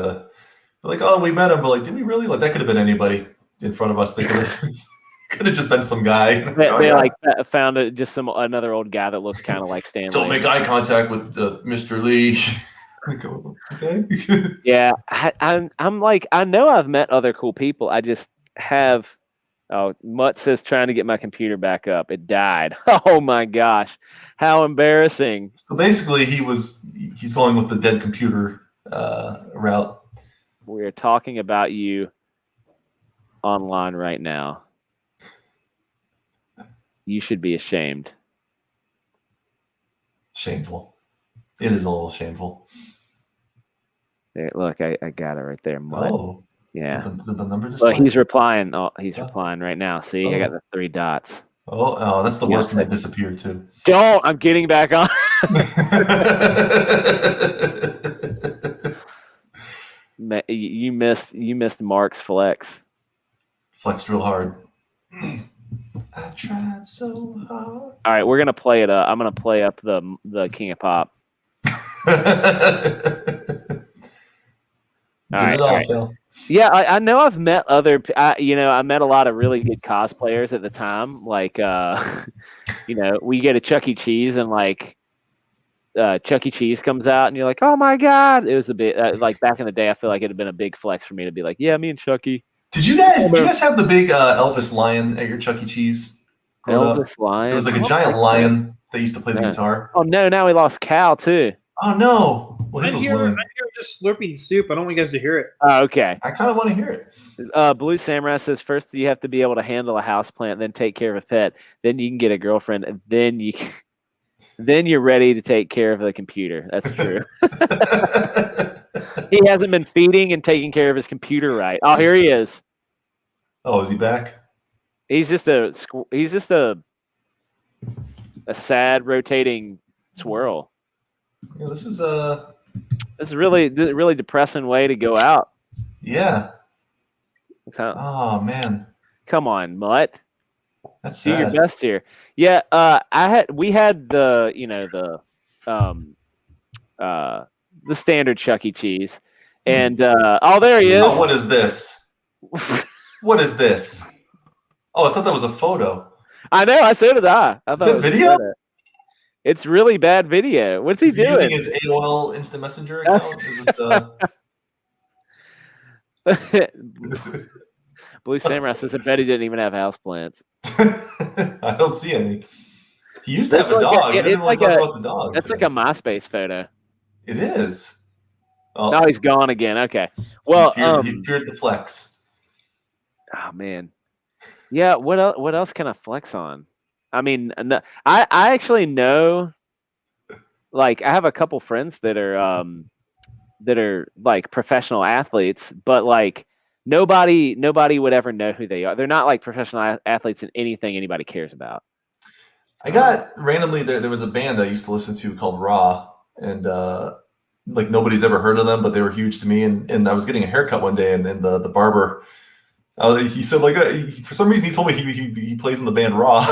oh, we met him, but like, did we really? Like, that could have been anybody in front of us. They could have. Could have just been some guy. They like found just another old guy that looks kind of like Stanley. Don't make eye contact with Mr. Lee. Okay. Yeah, I'm like, I know I've met other cool people. I just have. Oh, Mutt says trying to get my computer back up. It died. Oh my gosh, how embarrassing! So basically, he's going with the dead computer route. We're talking about you online right now. You should be ashamed. Shameful. It is a little shameful. There, look, I got it right there, Mutt. Oh, yeah. Did the number just? Well, he's replying. Oh, he's replying right now. See, I got the 3 dots. Oh, that's the worst thing that disappeared too. Don't. I'm getting back on. You missed Mark's flex. Flexed real hard. I tried so hard. All right, we're gonna play it up. I'm gonna play up the King of Pop. All right. Yeah, I know I've met I met a lot of really good cosplayers at the time. Like, we get a Chuck E. Cheese and like Chuck E. Cheese comes out and you're like, oh my God. It was a bit like back in the day, I feel like it'd have been a big flex for me to be like, yeah, me and Chucky. Did you guys have the big Elvis lion at your Chuck E. Cheese? Elvis lion? It was like a giant lion that used to play the guitar. Oh no, now we lost Cal too. Oh no. Well, I'm here just slurping soup. I don't want you guys to hear it. Oh, okay. I kind of want to hear it. Blue Samurai says first you have to be able to handle a houseplant, then take care of a pet, then you can get a girlfriend, and then you're ready to take care of the computer. That's true. He hasn't been feeding and taking care of his computer right. Oh, here he is. Oh, is he back? He's just a sad rotating swirl. Yeah, this is really depressing way to go out. Yeah. Oh man. Come on, Mutt. That's do sad. your best here. Yeah, we had the standard Chuck E. Cheese, and there he is. Oh, what is this? What is this? Oh, I thought that was a photo. I know. So did I. I thought it was video. It's really bad video. What's he doing? Using his AOL Instant Messenger account? Is this Blue Samurai says, I bet he didn't even have houseplants. I don't see any. He used to have a dog. It's like the dog that's like a MySpace photo. It is. Oh, no, he's gone again. Okay. Well, he feared the flex. Oh man. Yeah. What else can I flex on? I mean, I actually know. Like, I have a couple friends that are like professional athletes, but like nobody would ever know who they are. They're not like professional athletes in anything anybody cares about. I got randomly there was a band I used to listen to called Raw, and like nobody's ever heard of them, but they were huge to me. And I was getting a haircut one day, and then the barber, he said like for some reason he told me he plays in the band Raw.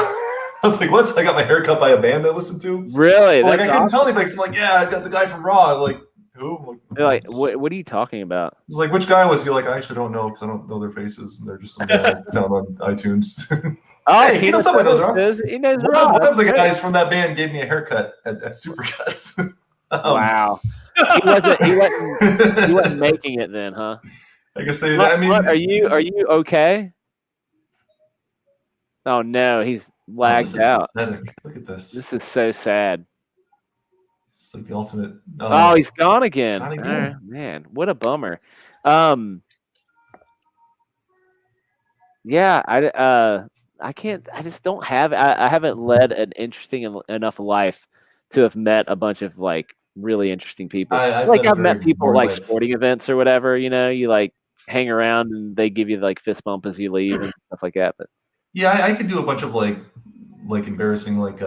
I was like, what? I got my haircut by a band I listened to. Really? Like I couldn't tell anybody. I'm like, yeah, I got the guy from Raw. I'm like, who? They're like, what are you talking about? It's like, which guy was he? Like, I actually don't know because I don't know their faces, and they're just some guy I found on iTunes. Oh, hey, he knows someone knows Raw. He knows Raw. One of the guys from that band gave me a haircut at Supercuts. Wow. He wasn't making it then, huh? I guess they. What, I mean, are you okay? Oh no, he's lagged out. Pathetic. Look at this. This is so sad. It's like the ultimate. Oh, he's gone again. Gone again. Oh, man, what a bummer. Yeah, I can't. I just don't have. I haven't led an interesting enough life to have met a bunch of like really interesting people. I've met people like sporting events or whatever. You like hang around and they give you like fist bump as you leave and stuff like that. But yeah, I could do a bunch of like embarrassing like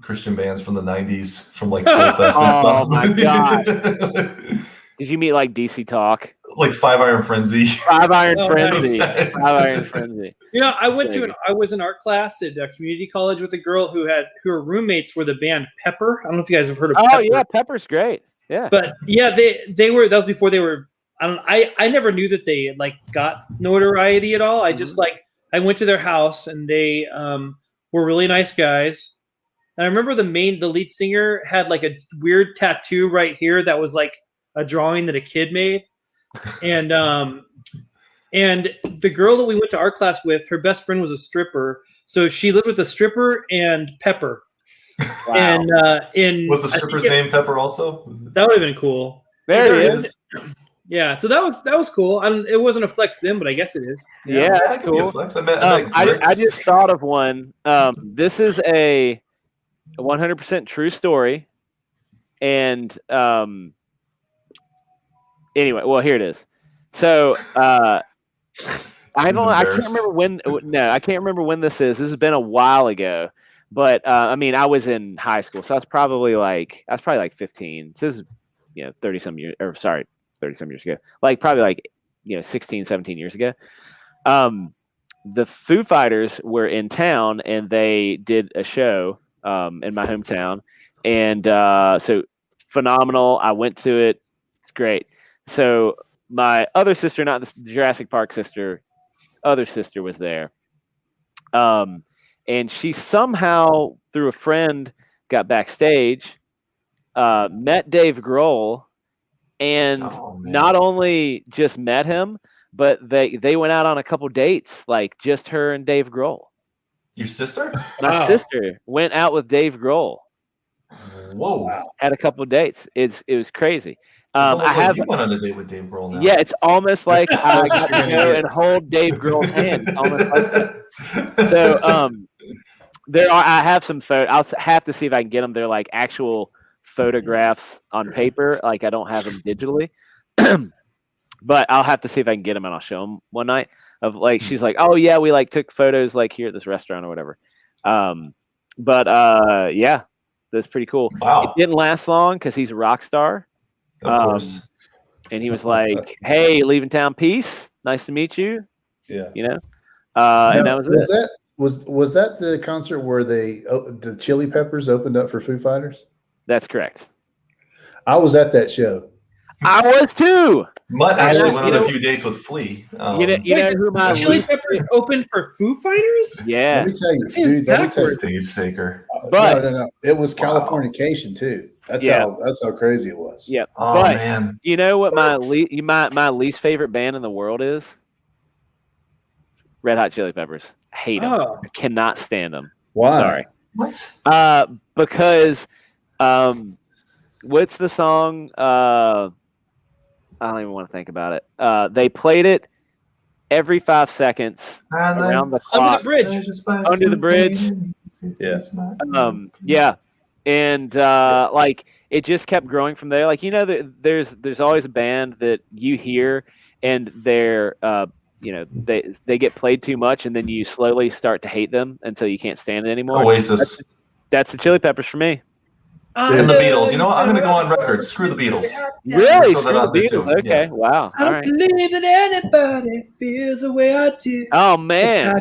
Christian bands from the '90s, from like Soulfest and stuff. Oh my god! Did you meet like DC Talk? Like Five Iron Frenzy. Five Iron Frenzy. Five Iron Frenzy. I was in art class at community college with a girl who her roommates were the band Pepper. I don't know if you guys have heard of Pepper. Oh yeah, Pepper's great. Yeah. But yeah, they were. That was before they were. I never knew that they like got notoriety at all. I just like I went to their house, and they were really nice guys. And I remember the lead singer had like a weird tattoo right here that was like a drawing that a kid made. And the girl that we went to art class with, her best friend was a stripper. So she lived with a stripper and Pepper. Wow. And was the stripper's name Pepper also? That would have been cool. There he is. Yeah, so that was cool. It wasn't a flex then, but I guess it is. Yeah, that's cool. I just thought of one. This is a 100% true story, and anyway, well, here it is. So I can't remember when. No, I can't remember when this is. This has been a while ago. But I mean, I was in high school, so I was probably like 15. This is 30-some years ago. Like probably like 16, 17 years ago. The Foo Fighters were in town, and they did a show in my hometown, and so phenomenal. I went to it. It's great. So my other sister, not the Jurassic Park sister, other sister was there. And she somehow, through a friend, got backstage, met Dave Grohl, and not only just met him, but they went out on a couple dates, like just her and Dave Grohl. Your sister? My sister went out with Dave Grohl. Whoa! Had a couple dates. It was crazy. You went on a date with Dave Grohl now. Yeah, it's almost like I got to go and hold Dave Grohl's hand. It's almost like that. So I have some photos. I'll have to see if I can get them. They're like actual photographs on paper. Like I don't have them digitally, but I'll have to see if I can get them, and I'll show them one night. Of like, she's like, "Oh yeah, we like took photos like here at this restaurant or whatever." Yeah, that's pretty cool. Wow. It didn't last long because he's a rock star. Of course. And he was like, "Hey, leaving town, peace. Nice to meet you." Yeah. And that was it. Was that the concert where the Chili Peppers opened up for Foo Fighters? That's correct. I was at that show. I was too. Mutt actually went on a few dates with Flea. You know who my Chili Peppers opened for Foo Fighters? Yeah. Let me tell you, dude. Stage saker. But no. It was Californication too. That's how crazy it was. Yeah. Oh man. You know what my least favorite band in the world is? Red Hot Chili Peppers. I hate them. I cannot stand them. Why? Sorry. What? Because what's the song? I don't even want to think about it. They played it every 5 seconds around the clock. Under the bridge. Yes. Yeah. And like it just kept growing from there. Like there's always a band that you hear and they're they get played too much, and then you slowly start to hate them until you can't stand it anymore. Oasis. That's the Chili Peppers for me. And the Beatles. You know what? I'm going to go on record. Screw the Beatles. Really? Screw the Beatles. Okay. Yeah. Wow. I don't believe that anybody feels the way I do. Oh man.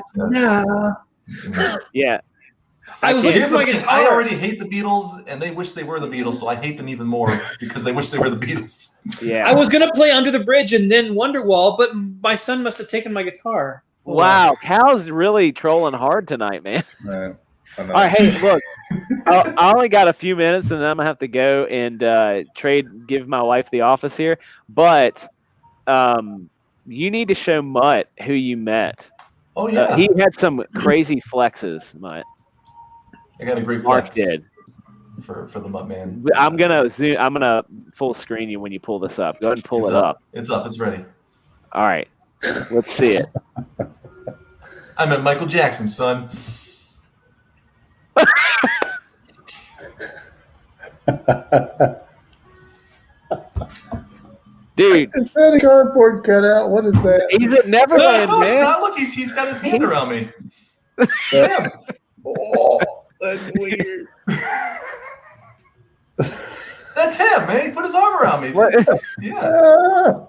Yeah. I was looking for my guitar. I already hate the Beatles, and they wish they were the Beatles, so I hate them even more because they wish they were the Beatles. Yeah. I was gonna play Under the Bridge and then Wonderwall, but my son must have taken my guitar. Wow, Cal's really trolling hard tonight, man. Right. All right, hey, look, I only got a few minutes, and then I'm gonna have to go and give my wife the office here. But you need to show Mutt who you met. Oh yeah, he had some crazy flexes, Mutt. I got a great Mark flex did for the Mutt man. I'm gonna full screen you when you pull this up. Go ahead and pull it up. It's up. It's ready. All right, let's see it. I met Michael Jackson, son. Dude, is that a cardboard cutout? What is that? He's at Neverland, no, man. It's not. Look, he's got his hand around me. Damn. Oh, that's weird. That's him, man. He put his arm around me. Yeah.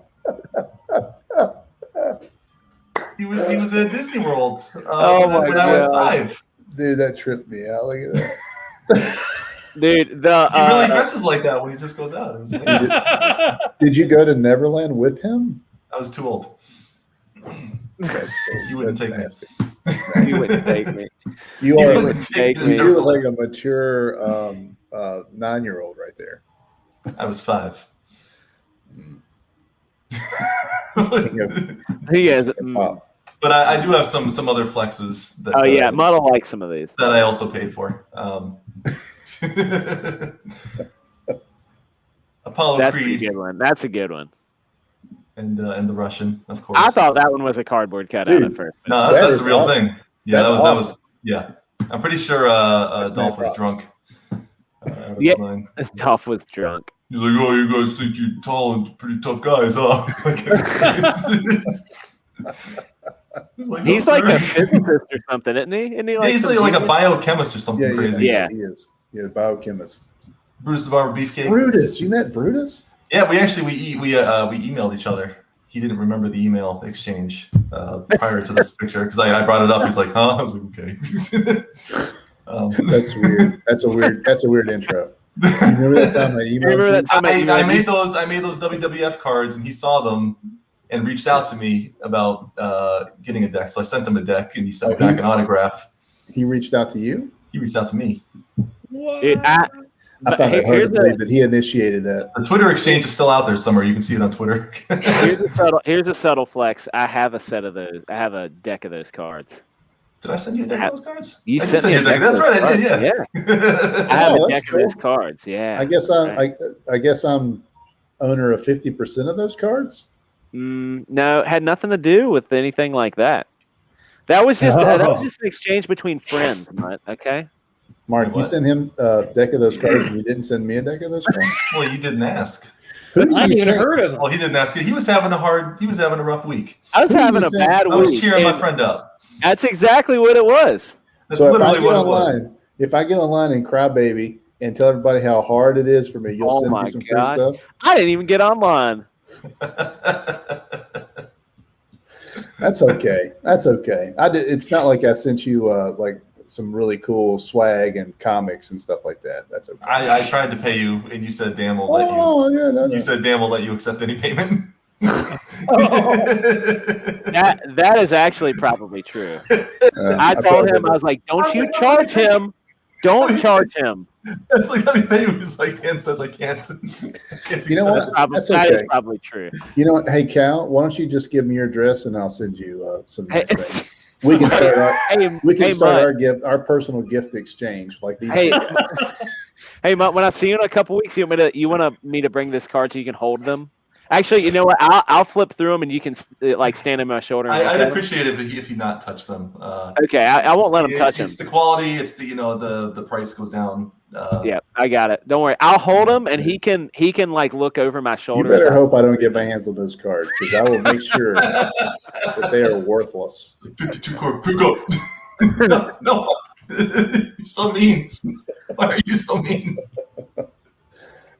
He was at Disney World when I was 5. Dude, that tripped me out. Look at that. Dude, he really dresses like that when he just goes out. It was Did you go to Neverland with him? I was too old. You wouldn't take nasty. You wouldn't take me. You wouldn't take me. You look like a mature 9-year-old right there. I was 5. He is. But I do have some other flexes. That, oh yeah, Muddle likes some of these that I also paid for. Apollo That's Creed. a good one. That's a good one. And the Russian, of course. I thought that one was a cardboard cutout at first. No, that's the real thing. Yeah, that was yeah. I'm pretty sure Dolph was drunk. Yeah, Dolph was drunk. He's like, "Oh, you guys think you're tall and pretty tough guys, huh?" He's like a physicist or something, isn't he? Isn't he like he's like a biochemist or something crazy. Yeah, he is. Yeah, biochemist. Brutus the Barber Beefcake. Brutus, you met Brutus? Yeah, we emailed each other. He didn't remember the email exchange prior to this picture because I brought it up. He's like, "Huh?" I was like, "Okay." That's weird. That's a weird intro. You remember that time I emailed you? I made those WWF cards and he saw them and reached out to me about getting a deck. So I sent him a deck and he sent back an autograph. He reached out to you? He reached out to me. Dude, I found it hard to believe that he initiated that. The Twitter exchange is still out there somewhere. You can see it on Twitter. Here's a subtle flex. I have a set of those. I have a deck of those cards. Did I send you a deck of those cards? You sent me a deck. That's right, I did. Yeah. I have a deck of those cards. Yeah. I guess I'm owner of 50% of those cards. No, it had nothing to do with anything like that. That was just an exchange between friends, Mutt, okay? Mark, you sent him a deck of those cards, and you didn't send me a deck of those cards. Well, you didn't ask. I hadn't even heard of him. Well, he didn't ask. He was having a rough week. I was having a bad week. I was cheering my friend up. That's exactly what it was. That's so literally what it was. If I get online and cry baby and tell everybody how hard it is for me, you'll send me some free stuff. I didn't even get online. That's okay. That's okay. It's not like I sent you like some really cool swag and comics and stuff like that. That's okay. I tried to pay you, and you said Dan will let you. Yeah, no. You said Dan will let you accept any payment. That is actually probably true. I told him, I was like, "Don't you charge him? Don't charge him." That's like having pay you. He's like, Dan says I can't. You know what? That is probably true. You know what? Hey, Cal, why don't you just give me your address and I'll send you some nice things. We can start our personal gift exchange like these. Hey, Mutt, when I see you in a couple weeks, you want me to bring this card so you can hold them? Actually, you know what? I'll flip through them and you can like stand on my shoulder. I'd appreciate it if you not touch them. Okay, I won't let him touch them. It's the quality. It's the price goes down. Yeah, I got it. Don't worry. I'll hold them and he can like look over my shoulder. You better hope I don't get my hands on those cards because I will make sure that they are worthless. 52 card pick up. No, you're so mean. Why are you so mean?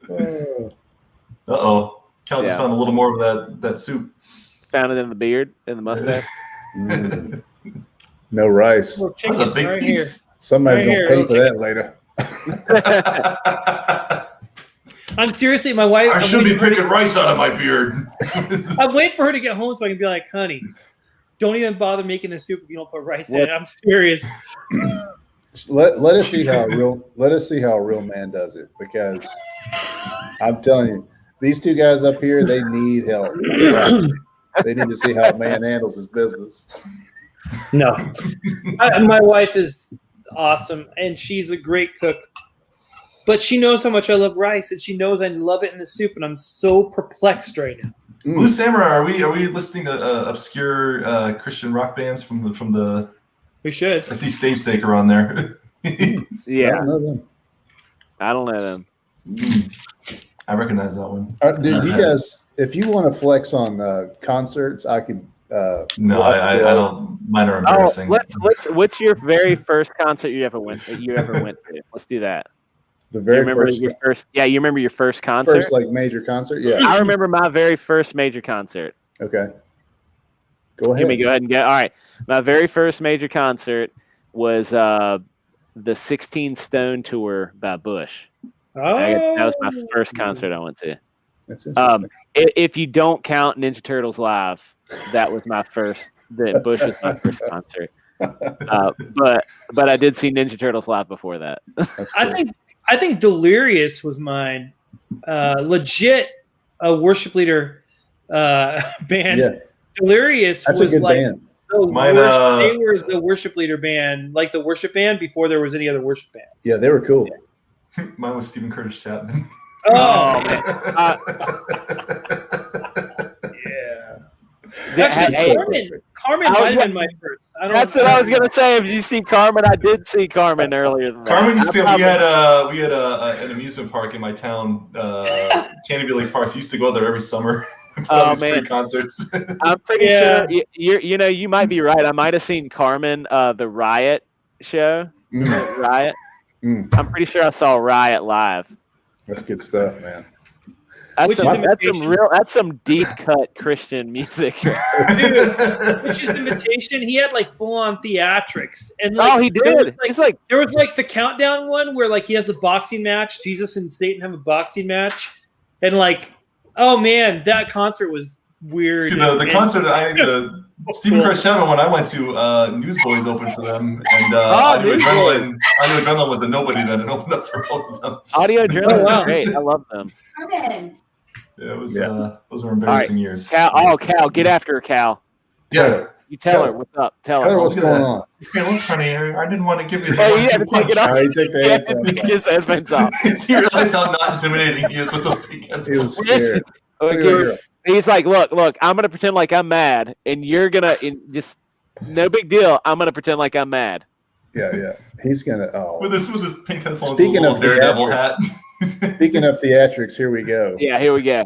Uh-oh. Cal just found a little more of that soup. Found it in the beard, in the mustache. No rice. That's a big piece. Here. Somebody's going to pay for that later. I'm seriously, my wife. I should be picking rice out of my beard. I'm waiting for her to get home so I can be like, honey, don't even bother making the soup if you don't put rice in it. I'm serious. Let us see how a real man does it because I'm telling you, these two guys up here, they need help. They need to see how a man handles his business. No. My wife is awesome, and she's a great cook. But she knows how much I love rice, and she knows I love it in the soup, and I'm so perplexed right now. Blue Samurai, are we listening to obscure Christian rock bands from the? We should. I see Stage Staker on there. Yeah. I don't know them. I recognize that one. Dude, you guys, if you want to flex on concerts, I could. No, I don't. Mine are embarrassing. What's your very first concert you ever went to? Let's do that. The very first. Yeah, you remember your first concert? First, like major concert. Yeah. I remember my very first major concert. Okay. Go ahead. Go ahead and go. All right, my very first major concert was the 16 Stone tour by Bush. Oh. That was my first concert I went to. That's interesting. If you don't count Ninja Turtles Live, that was my first. Bush was my first concert. But I did see Ninja Turtles Live before that. That's cool. I think Delirious was mine. Legit a worship leader band. Yeah. Delirious That's was a good like band. the Mine, worst. They were the worship leader band, like the worship band before there was any other worship bands. Yeah, they were cool. Mine was Stephen Curtis Chapman. Oh, man. yeah. That's Actually, Carmen might have been my first. That's what I was gonna say. If you see Carmen, I did see Carmen earlier than that. Carmen used to. We had an amusement park in my town, Canterbury Lake Park. So I used to go there every summer. Oh, man, man. free concerts. I'm pretty sure you might be right. I might have seen Carmen, the Riot show. Riot. I'm pretty sure I saw Riot live. That's good stuff, man. That's some deep cut Christian music. Dude, Witch's Invitation, he had like full on theatrics. And he did. There was like the countdown one where like he has a boxing match. Jesus and Satan have a boxing match, and like, oh man, that concert was weird. See the concert. Stephen Curtis Chapman one I went to. Newsboys opened for them, and Audio Adrenaline was a nobody then, and opened up for both of them. Audio Adrenaline was great. I love them. Yeah, it was. Those were embarrassing years. Cal, get after her, Cal. Yeah. You tell her what's up. Tell her what's going on. Hey, look, honey, I didn't want to give you. Oh, you had to take it off. He took the headphones. Take his headphones off. He realized how not intimidating he is with those big headphones. He was scared. He's like, look, I'm gonna pretend like I'm mad, and you're gonna just no big deal. I'm gonna pretend like I'm mad. Yeah. He's gonna. With this pink headphones. Speaking of Daredevil hat. Speaking of theatrics, here we go. Yeah, here we go.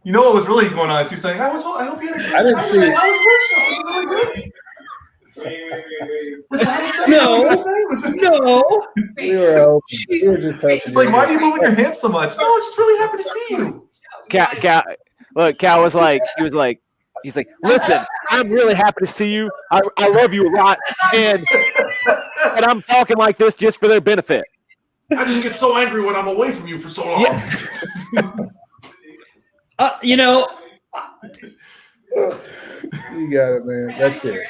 You know what was really going on? He's saying, I hope you had a good I didn't see it. No. We were just helping. She's like, why are you moving your hands so much? No, I'm just really happy to see you. Cal was like, he's like, listen, I'm really happy to see you. I love you a lot, and I'm talking like this just for their benefit. I just get so angry when I'm away from you for so long. You got it, man. That's it.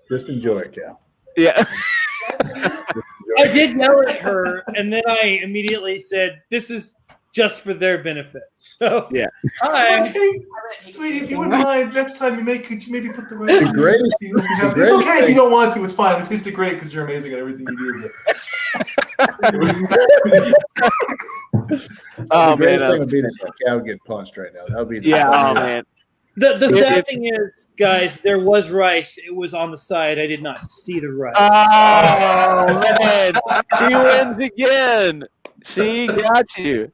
Just enjoy it, Cal. Yeah. I did yell at her, and then I immediately said, "This is just for their benefit." So yeah. Hi. Hey, sweetie, if you wouldn't mind, next time could you maybe put the right? The greatest. It's okay if you don't want to. It's fine. It tasted great because you're amazing at everything you do. The greatest thing would be to see Cal get punched right now. That would be man. The sad thing is, guys, there was rice. It was on the side. I did not see the rice. Oh man, she wins again. She got you.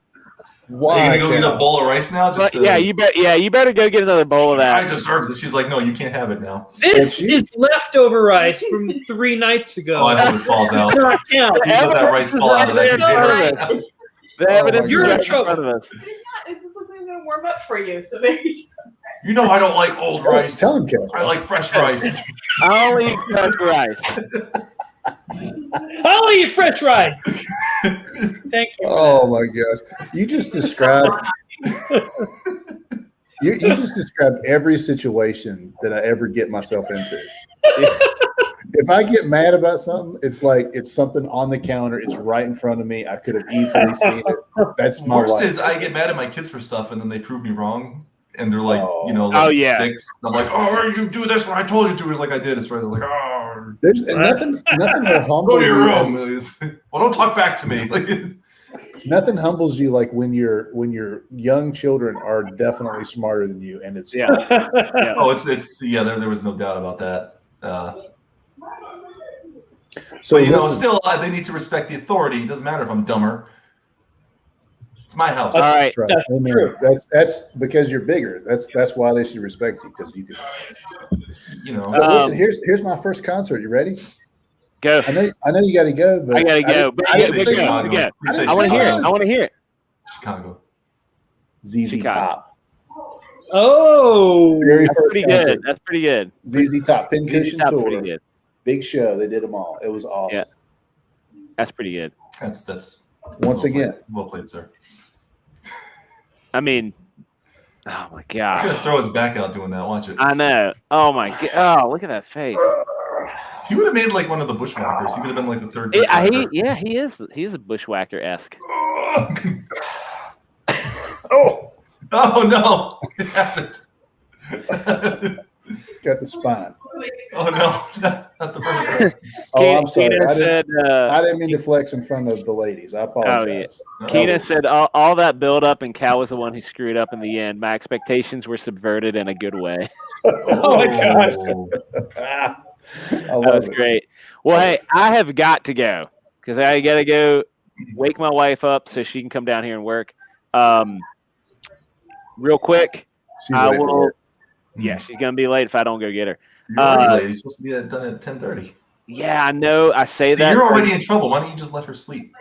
Why? Are you gonna go get a bowl of rice now? You better go get another bowl of that. I deserve this. She's like, no, you can't have it now. This is leftover rice from 3 nights ago. Oh, I hope it falls out. You let that rice fall out of that container. The evidence you're in trouble. Is this something going to warm up for you? So there you go. You know I don't like old rice. Tell him, Cal. I like fresh rice. I only eat fresh rice. I'll eat fresh rice. Thank you. Oh my gosh! You just described. you just described every situation that I ever get myself into. If I get mad about something, it's like it's something on the counter. It's right in front of me. I could have easily seen it. That's my worst life. is I get mad at my kids for stuff, and then they prove me wrong. And they're like, 6. I'm like, oh, why did you do this when I told you to? It's like I did. It's right. They're like, oh. There's nothing will humble Go to your you. room. Well, don't talk back to me. Nothing humbles you like when your young children are definitely smarter than you, and it's Oh, it's there was no doubt about that. So but, still they need to respect the authority. It doesn't matter if I'm dumber. It's my house. All right. That's true. That's because you're bigger. That's why they should respect you, because you can. So listen, here's my first concert. You ready? Go. I know you got to go, but I gotta go. I want to hear it. Chicago. ZZ Top. Oh, Very that's first pretty concert. good. That's pretty good. ZZ Top Pincushion Tour. Pretty good. Big show. They did them all. It was awesome. Yeah. That's pretty good. That's once again. Well played, sir. I mean, oh my He's gonna gosh. throw his back out doing that. Watch it. I know. Oh my god. Oh, look at that face. He would have made like one of the bushwhackers. He would have been like the third bushwhacker. He is. He's a bushwhacker-esque. Oh, Oh no! It happened. got the spine. Oh no! Not the vertebrae. Oh, I'm sorry. Keena said, I didn't mean to flex in front of the ladies. I apologize. Keena said all that build up, and Cal was the one who screwed up in the end. My expectations were subverted in a good way. Oh my gosh. I love That was it. great. Well, hey, I have got to go because I got to go wake my wife up so she can come down here and work. Real quick, She's I late for will. work. Yeah, she's gonna be late if I don't go get her. You're already late. You're supposed to be done at 10:30. Yeah, I know. I say See, that. you're already in trouble. Why don't you just let her sleep?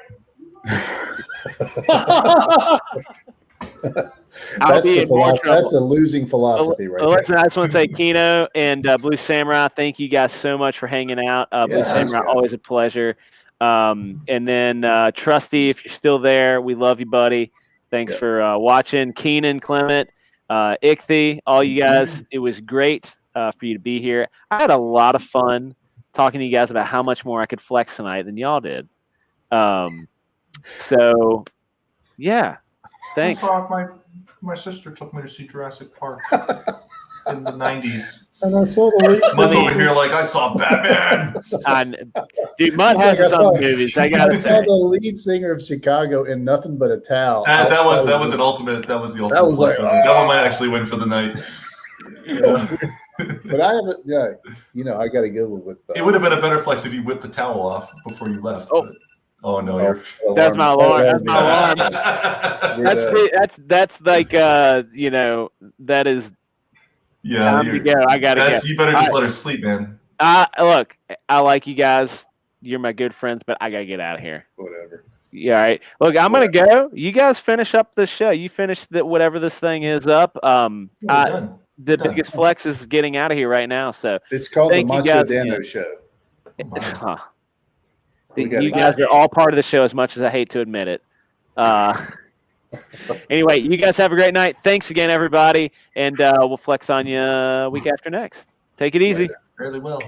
I'll be in more trouble. That's a losing philosophy right there. Listen, I just want to say, Keno and Blue Samurai, thank you guys so much for hanging out. Blue Samurai, always a pleasure. And then Trusty, if you're still there, we love you, buddy. Thanks for watching. Keenan, Clement, Ichthy, all you guys. It was great for you to be here. I had a lot of fun talking to you guys about how much more I could flex tonight than y'all did. So, yeah. Thanks. My sister took me to see Jurassic Park in the 90s. And I saw the lead Mutt's over here like, I saw Batman. Dude, Mutt has his own movies. I gotta say, I saw the lead singer of Chicago in Nothing But a Towel. That was an ultimate. That was the ultimate. That was like, that one might actually win for the night. But I haven't. Yeah, I got to go with. It would have been a better flex if you whipped the towel off before you left. Oh. But, oh no! That's my alarm. That's my alarm. That's like that is. Yeah, time to go. I gotta go. You better just let her sleep, man. Look, I like you guys. You're my good friends, but I gotta get out of here. Whatever. Yeah, all right. Look, I'm gonna go. You guys finish up the show. You finish whatever this thing is up. The biggest flex is getting out of here right now. So it's called the Macho Dano Show. You guys are all part of the show, as much as I hate to admit it. Anyway, you guys have a great night. Thanks again, everybody, and we'll flex on you week after next. Take it easy. Fairly well.